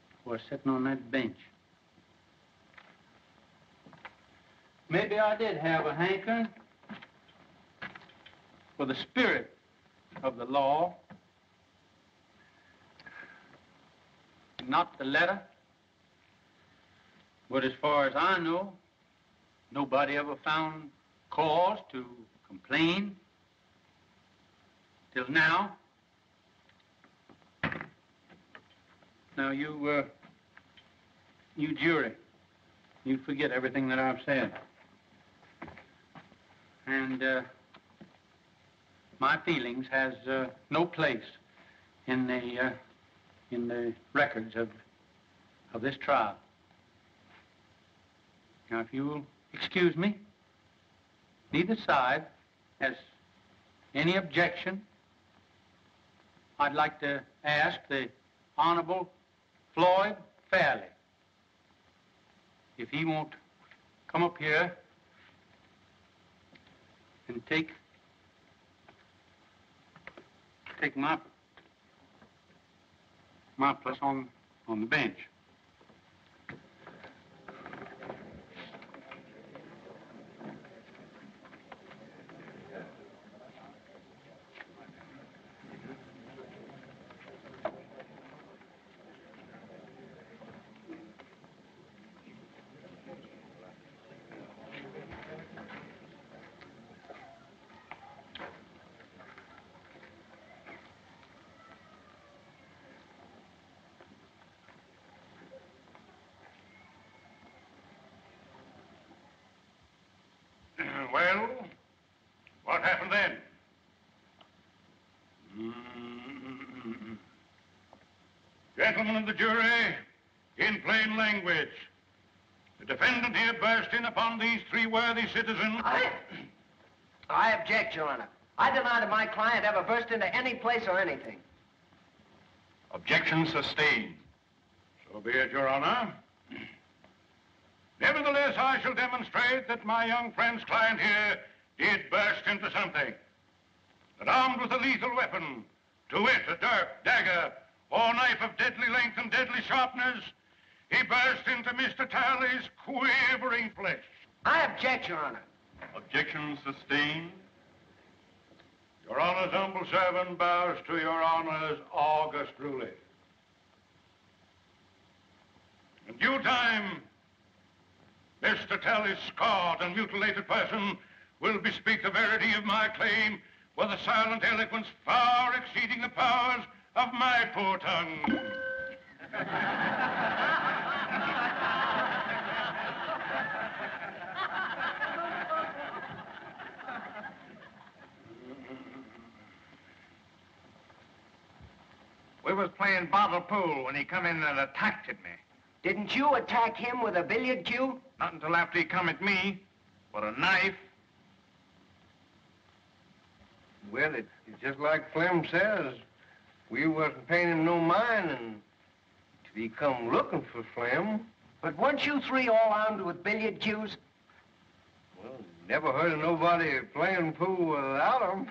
before I was sitting on that bench. Maybe I did have a hankering for the spirit of the law, not the letter. But as far as I know, nobody ever found cause to complain till now. Now, you jury, you forget everything that I've said. And my feelings has no place in the records of this trial. Now, if you'll excuse me, neither side has any objection. I'd like to ask the Honorable Floyd Fairley if he won't come up here and take my place on the bench. Well, what happened then? Gentlemen of the jury, in plain language, the defendant here burst in upon these three worthy citizens. I object, Your Honor. I deny that my client ever burst into any place or anything. Objection sustained. So be it, Your Honor. Nevertheless, I shall demonstrate that my young friend's client here did burst into something. That armed with a lethal weapon, to wit, a dirk, dagger, or knife of deadly length and deadly sharpness, he burst into Mr. Talley's quivering flesh. I object, Your Honor. Objection sustained. Your Honor's humble servant bows to Your Honor's august ruling. In due time, Mr. Talley's scarred and mutilated person will bespeak the verity of my claim with a silent eloquence far exceeding the powers of my poor tongue. We was playing bottle pool when he come in and attacked at me. Didn't you attack him with a billiard cue? Not until after he come at me with a knife. Well, it's just like Clem says. We wasn't paying him no mind, and he come looking for Clem. But weren't you three all armed with billiard cues? Well, never heard of nobody playing pool without them.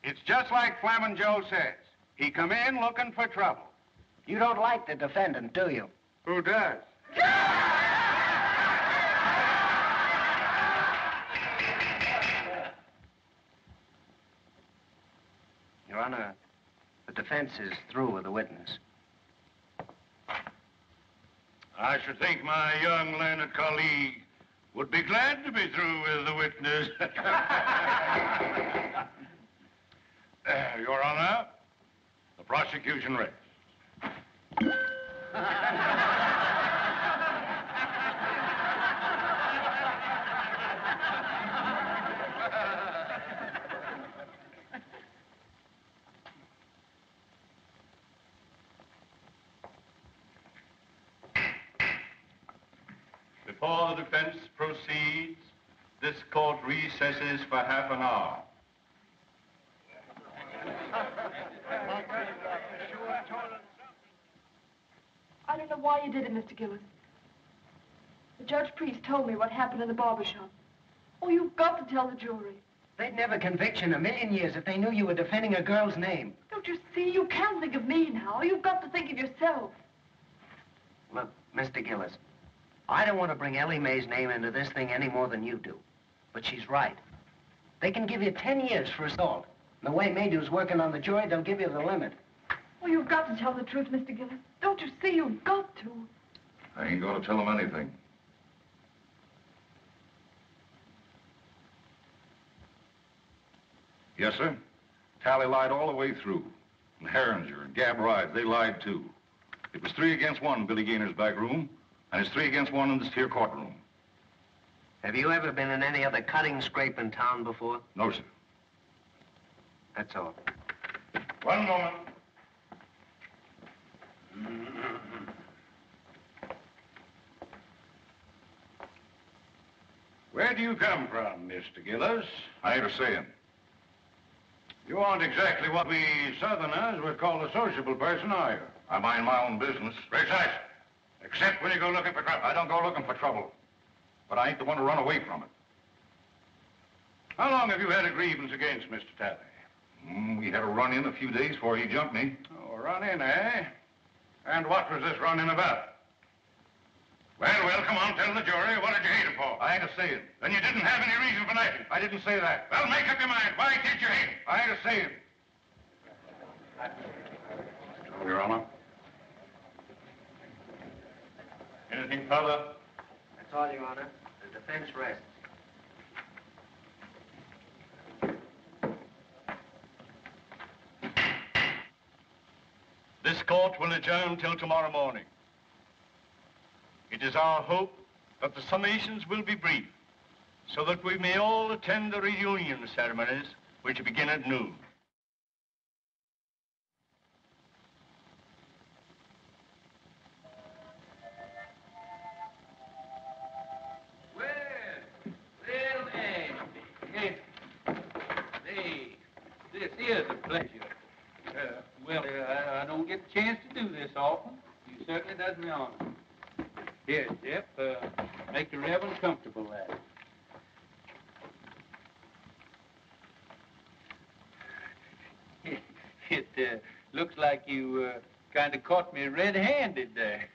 It's just like Flamin' Joe says. He come in looking for trouble. You don't like the defendant, do you? Who does? Your Honor, the defense is through with the witness. I should think my young learned colleague would be glad to be through with the witness. Your Honor, the prosecution rests. Before the defense proceeds, this court recesses for half an hour. I don't know why you did it, Mr. Gillis. The Judge Priest told me what happened in the barber shop. Oh, you've got to tell the jury. They'd never convict you in a million years if they knew you were defending a girl's name. Don't you see? You can't think of me now. You've got to think of yourself. Look, Mr. Gillis, I don't want to bring Ellie Mae's name into this thing any more than you do. But she's right. They can give you 10 years for assault. And the way Mayhew's working on the jury, they'll give you the limit. Oh, you've got to tell the truth, Mr. Gillis. Don't you see? You've got to. I ain't going to tell him anything. Yes, sir. Talley lied all the way through. And Herringer and Gab Ride, they lied too. It was 3 against 1 in Billy Gaynor's back room, and it's 3 against 1 in this here courtroom. Have you ever been in any other cutting scrape in town before? No, sir. That's all. One moment. Where do you come from, Mr. Gillis? I ain't a saying. You aren't exactly what we Southerners would call a sociable person, are you? I mind my own business. Precise. Except when you go looking for trouble. I don't go looking for trouble. But I ain't the one to run away from it. How long have you had a grievance against Mr. Talley? We had a run-in a few days before he jumped me. Oh, a run-in, eh? And what was this run-in about? Well, come on, tell the jury. What did you hate him for? I ain't a saying. Then you didn't have any reason for knifing. I didn't say that. Well, make up your mind. Why did you hate him? I ain't a saying. Your Honor. Anything further? That's all, Your Honor. The defense rests. This court will adjourn till tomorrow morning. It is our hope that the summations will be brief, so that we may all attend the reunion ceremonies, which begin at noon. Well, yes, this is a pleasure. Well, I don't get the chance to do this often. You certainly does me honor. Here, Jeff, make the Reverend comfortable there. It looks like you kind of caught me red-handed there.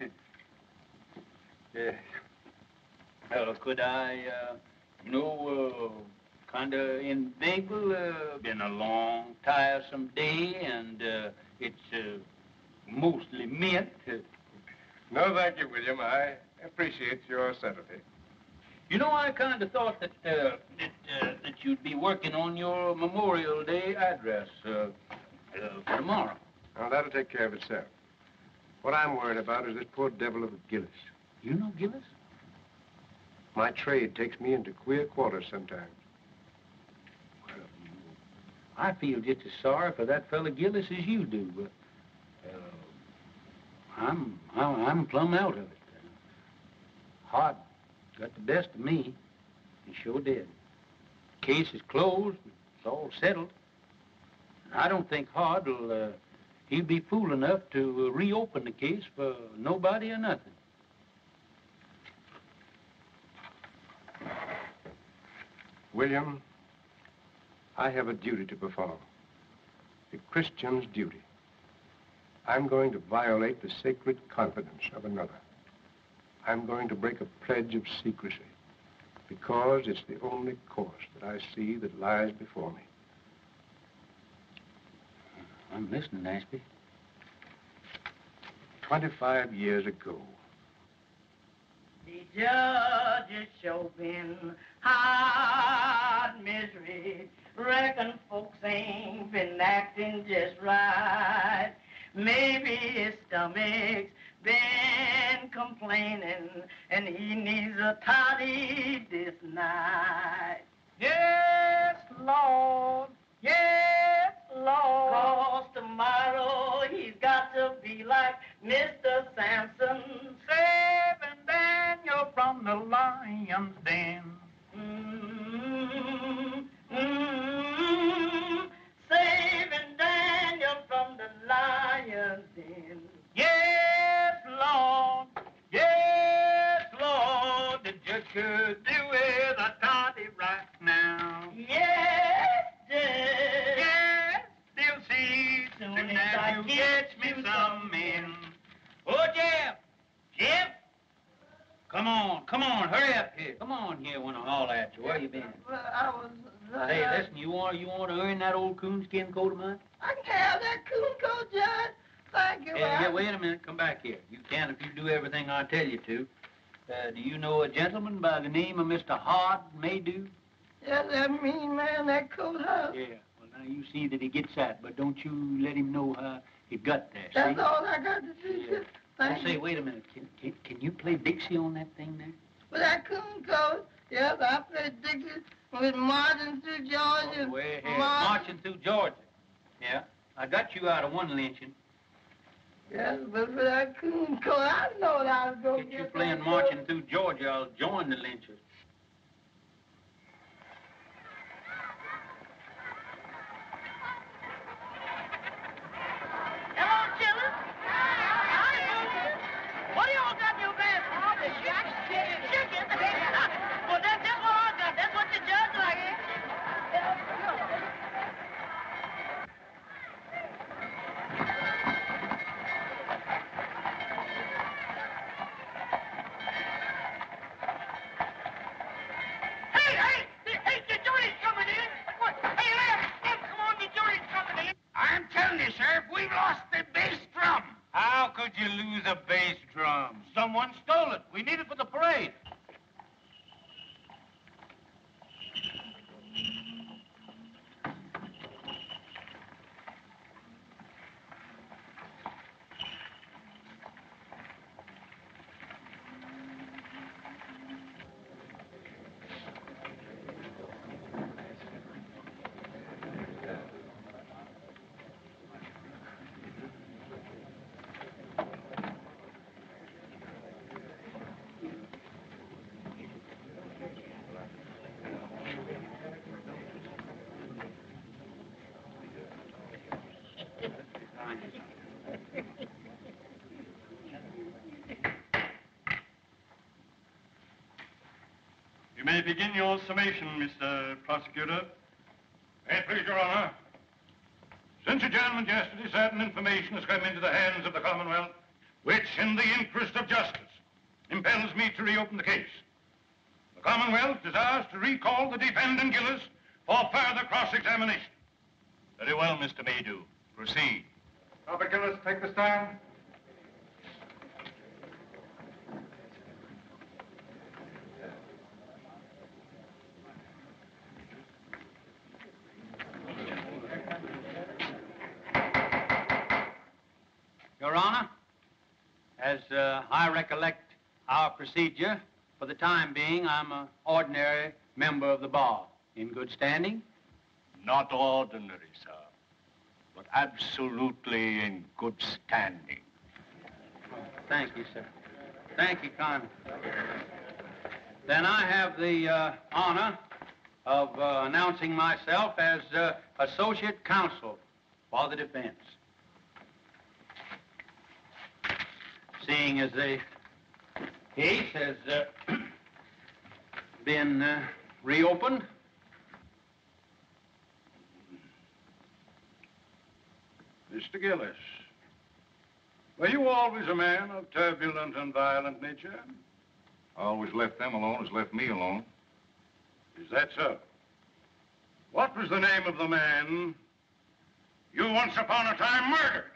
Well, could I, kind of inveigle? Been a long, tiresome day, and it's mostly mint. No, thank you, William. I appreciate your sympathy. You know, I kind of thought that you'd be working on your Memorial Day address for tomorrow. Well, that'll take care of itself. What I'm worried about is this poor devil of a Gillis. You know Gillis? My trade takes me into queer quarters sometimes. Well, I feel just as sorry for that fella Gillis as you do, but I'm plumb out of it. Hart got the best of me. He sure did. Case is closed. It's all settled. I don't think Hart will, he'll be fool enough to reopen the case for nobody or nothing. William, I have a duty to perform. A Christian's duty. I'm going to violate the sacred confidence of another. I'm going to break a pledge of secrecy because it's the only course that I see that lies before me. I'm listening, Ashby. 25 years ago. The judge is showing hard misery. Reckon folks ain't been acting just right. Maybe his stomach's been complaining and he needs a toddy this night. Yes, Lord. Yes, Lord. 'Cause tomorrow he's got to be like Mr. Samson, saving Daniel from the lion's den. Saving Daniel from the lion's den. Yes, Lord. Yes, Lord. The judge could do with a toddy right now. Yes, Judge. Yes, they'll see soon as you get me some men. Oh, Jeff. Jeff. Come on, hurry up here. Come on here when I holler at you. Where you been? Well, I was... Hey, listen, you want to earn that old coonskin coat of mine? I can have that coon coat, Judge. Thank you. Yeah, wait a minute. Come back here. You can if you do everything I tell you to. Do you know a gentleman by the name of Mr. Hart Maydew? Yes, that mean man, that coat house. Yeah. Well, now you see that he gets that, but don't you let him know how he got there. That's see? all I got to do. Yeah. Thank Say, you. wait a minute. Can you play Dixie on that thing there? With that coon coat, yes, I played Dixie with Marching Through Georgia. Way ahead. Marching Through Georgia. Yeah. I got you out of one lynching. Yes, but for that coon coat, I know that I was going to Get you playing Marching Through Georgia, I'll join the lynchers. Hello, children. Hi, what do y'all got in your basket? Oh, the chicken. Well, that's just what I got. That's what the judge like. begin your summation, Mr. Prosecutor? May it please your honor. Since adjournment yesterday, certain information has come into the hands of the Commonwealth, which, in the interest of justice, impels me to reopen the case. The Commonwealth desires to recall the defendant Gillis for further cross-examination. Very well, Mr. Maydew. Proceed. Robert Gillis, take the stand. Your Honor, as I recollect our procedure, for the time being, I'm an ordinary member of the bar. In good standing? Not ordinary, sir, but absolutely in good standing. Thank you, sir. Thank you kindly. Then I have the honor of announcing myself as Associate Counsel for the defense. Seeing as the case has been reopened, Mr. Gillis, were you always a man of turbulent and violent nature? I always left them alone as left me alone. Is that so? What was the name of the man you once upon a time murdered?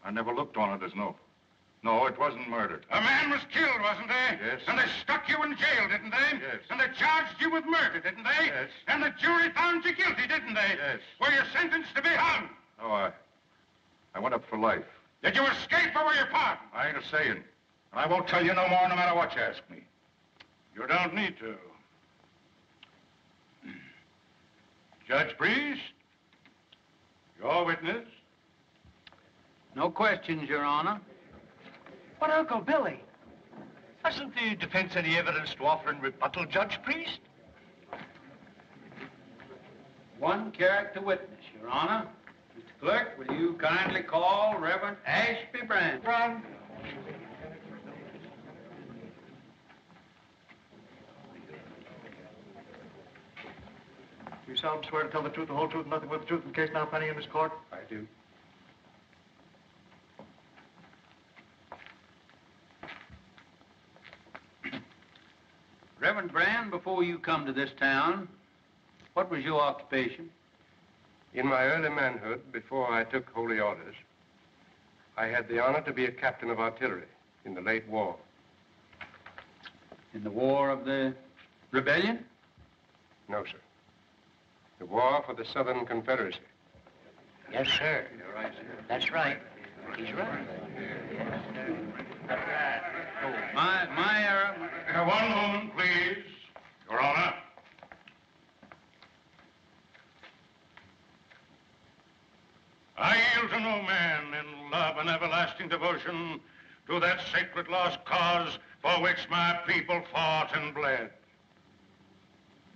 I never looked on it as no. No, it wasn't murdered. A man was killed, wasn't he? Yes. And they stuck you in jail, didn't they? Yes. And they charged you with murder, didn't they? Yes. And the jury found you guilty, didn't they? Yes. Were you sentenced to be hung? No, I went up for life. Did you escape or were you pardoned? I ain't a saying. And I won't tell you no more no matter what you ask me. You don't need to. Judge Priest, your witness. no questions, Your Honor. But, Uncle Billy, hasn't the defense any evidence to offer in rebuttal, Judge Priest? One character witness, Your Honor. Mr. Clerk, will you kindly call Reverend Ashby Brand? Run. You solemnly swear to tell the truth, the whole truth, and nothing but the truth in the case now pending in this court? I do. Reverend Brand, before you come to this town, what was your occupation? In my early manhood, before I took holy orders, I had the honor to be a captain of artillery in the late war. In the War of the Rebellion? No, sir. The war for the Southern Confederacy. Yes, sir. You're right, sir. That's right. He's right. My error. One moment, please, Your Honor. I yield to no man in love and everlasting devotion to that sacred lost cause for which my people fought and bled.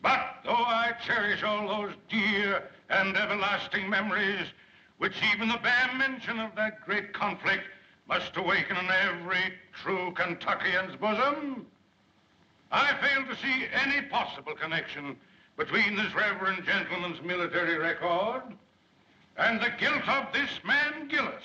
But though I cherish all those dear and everlasting memories, which even the bare mention of that great conflict must awaken in every true Kentuckian's bosom, I fail to see any possible connection between this reverend gentleman's military record and the guilt of this man, Gillis.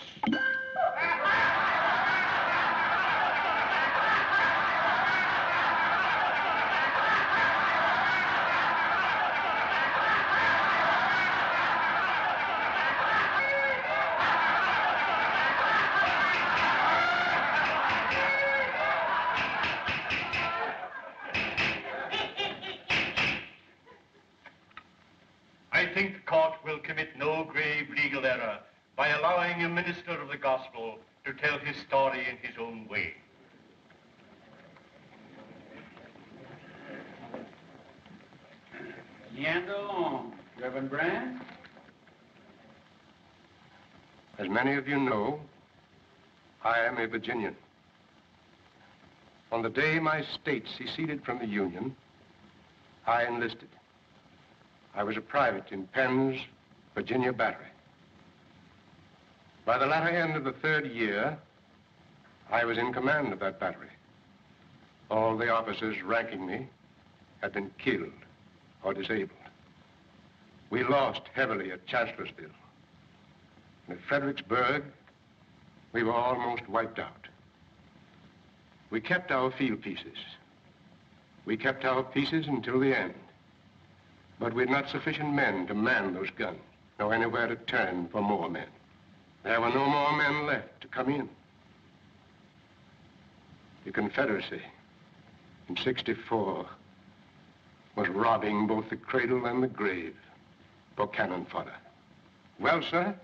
I think the court will commit no grave legal error by allowing a minister of the gospel to tell his story in his own way. Meander along, Reverend Brand. As many of you know, I am a Virginian. On the day my state seceded from the Union, I enlisted. I was a private in Penn's Virginia Battery. By the latter end of the third year, I was in command of that battery. All the officers ranking me had been killed or disabled. We lost heavily at Chancellorsville. And at Fredericksburg, we were almost wiped out. We kept our field pieces. We kept our pieces until the end. But we had not sufficient men to man those guns, nor anywhere to turn for more men. There were no more men left to come in. The Confederacy in '64 was robbing both the cradle and the grave for cannon fodder. Well, sir,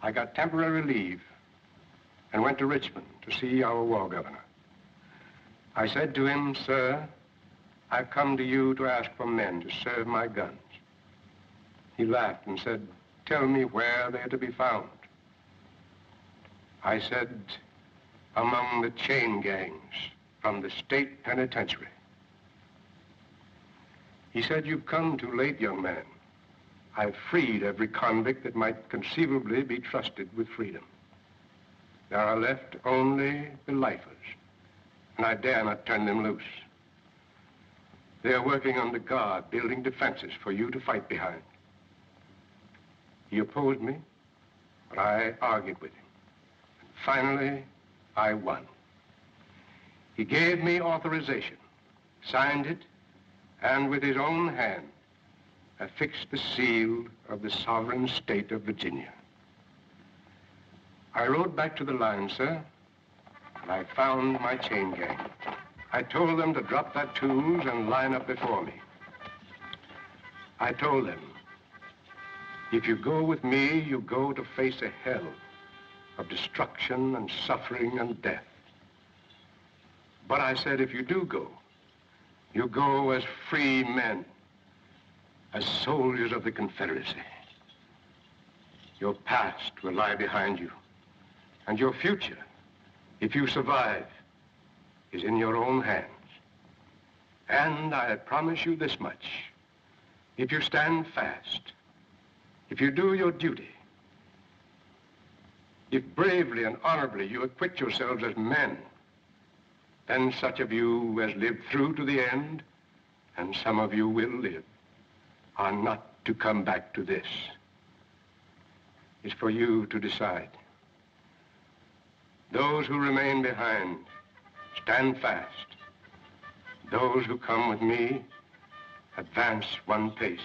I got temporary leave and went to Richmond to see our war governor. I said to him, "Sir, I've come to you to ask for men to serve my guns." He laughed and said, "Tell me where they're to be found." I said, "Among the chain gangs from the state penitentiary." He said, "You've come too late, young man. I've freed every convict that might conceivably be trusted with freedom. There are left only the lifers, and I dare not turn them loose. They're working under guard, building defenses for you to fight behind." He opposed me, but I argued with him. And finally, I won. He gave me authorization, signed it, and with his own hand, affixed the seal of the sovereign state of Virginia. I rode back to the line, sir, and I found my chain gang. I told them to drop their tools and line up before me. I told them, if you go with me, you go to face a hell of destruction and suffering and death. But I said, if you do go, you go as free men, as soldiers of the Confederacy. Your past will lie behind you, and your future, if you survive, is in your own hands. And I promise you this much. If you stand fast, if you do your duty, if bravely and honorably you acquit yourselves as men, then such of you as live through to the end, and some of you will live, are not to come back to this. It's for you to decide. Those who remain behind, stand fast. Those who come with me, advance one pace.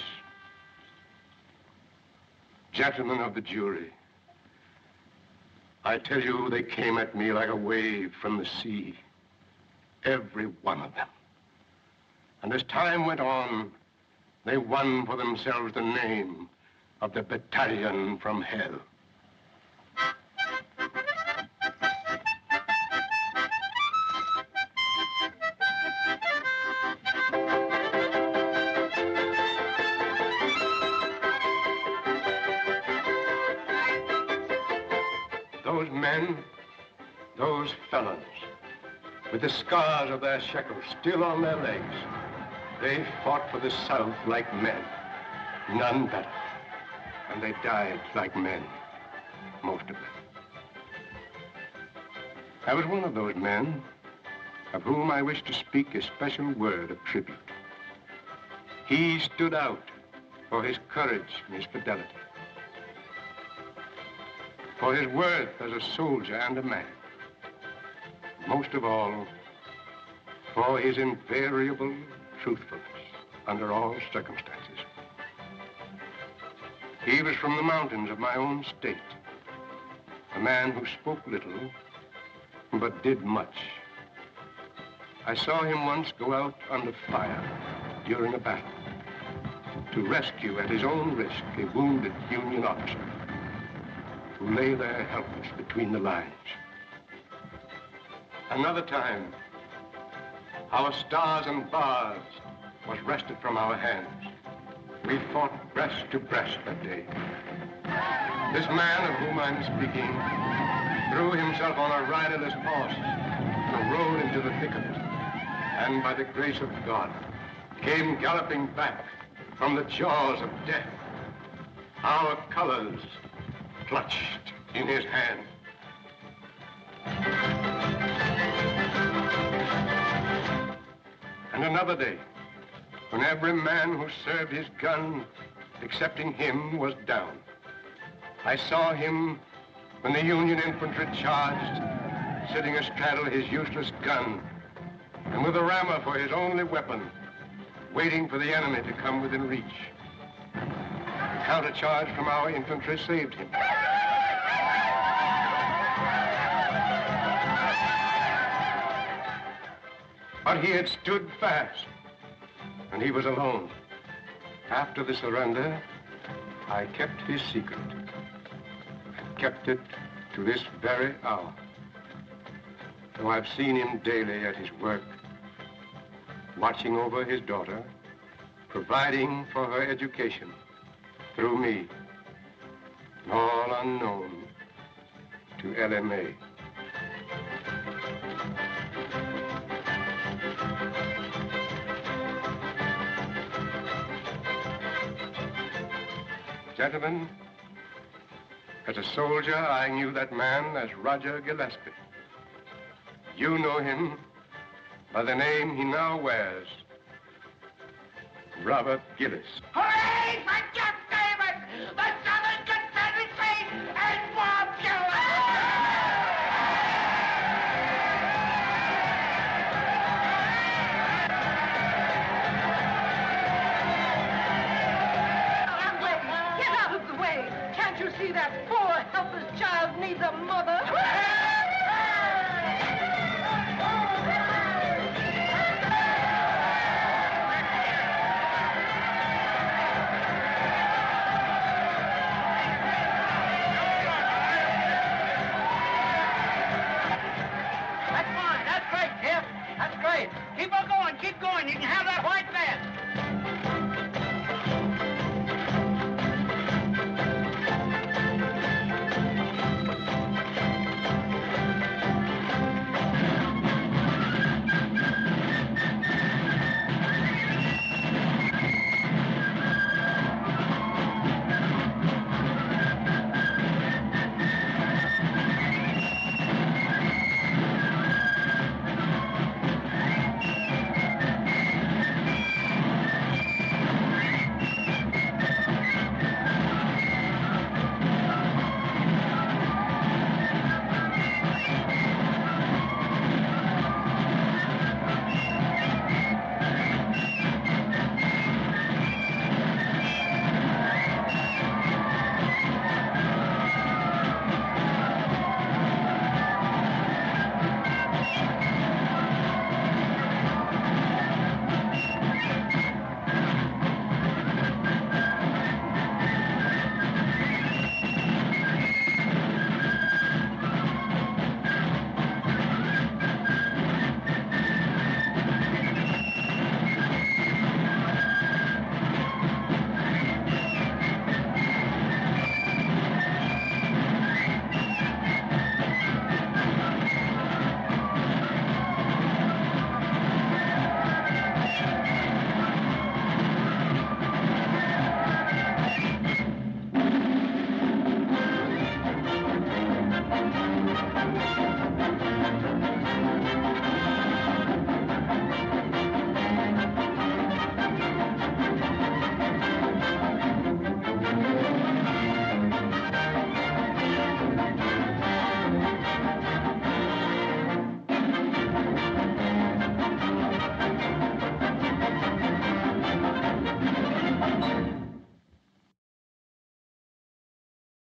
Gentlemen of the jury, I tell you, they came at me like a wave from the sea, every one of them. And as time went on, they won for themselves the name of the Battalion from Hell. Those men, those felons, with the scars of their shekels still on their legs, they fought for the South like men, none better. And they died like men, most of them. I was one of those men of whom I wish to speak a special word of tribute. He stood out for his courage and his fidelity, for his worth as a soldier and a man. Most of all, for his invariable truthfulness under all circumstances. He was from the mountains of my own state, a man who spoke little, but did much. I saw him once go out under fire during a battle to rescue at his own risk a wounded Union officer who lay there helpless between the lines. Another time, our stars and bars was wrested from our hands. We fought breast to breast that day. This man of whom I'm speaking threw himself on a riderless horse and rode into the thick of it, and by the grace of God, came galloping back from the jaws of death, our colors clutched in his hand. And another day, when every man who served his gun, excepting him, was down. I saw him when the Union infantry charged, sitting astraddle his useless gun, and with a rammer for his only weapon, waiting for the enemy to come within reach. A countercharge from our infantry saved him. But he had stood fast, and he was alone. After the surrender, I kept his secret, and kept it to this very hour. Though I've seen him daily at his work, watching over his daughter, providing for her education through me, and all unknown to Ellie Mae. Gentlemen, as a soldier, I knew that man as Roger Gillespie. You know him by the name he now wears, Robert Gillis. Hooray for Jeff Davis, the Southern Confederacy, and Bob Get out of the way! Can't you see that poor, helpless child needs a mother?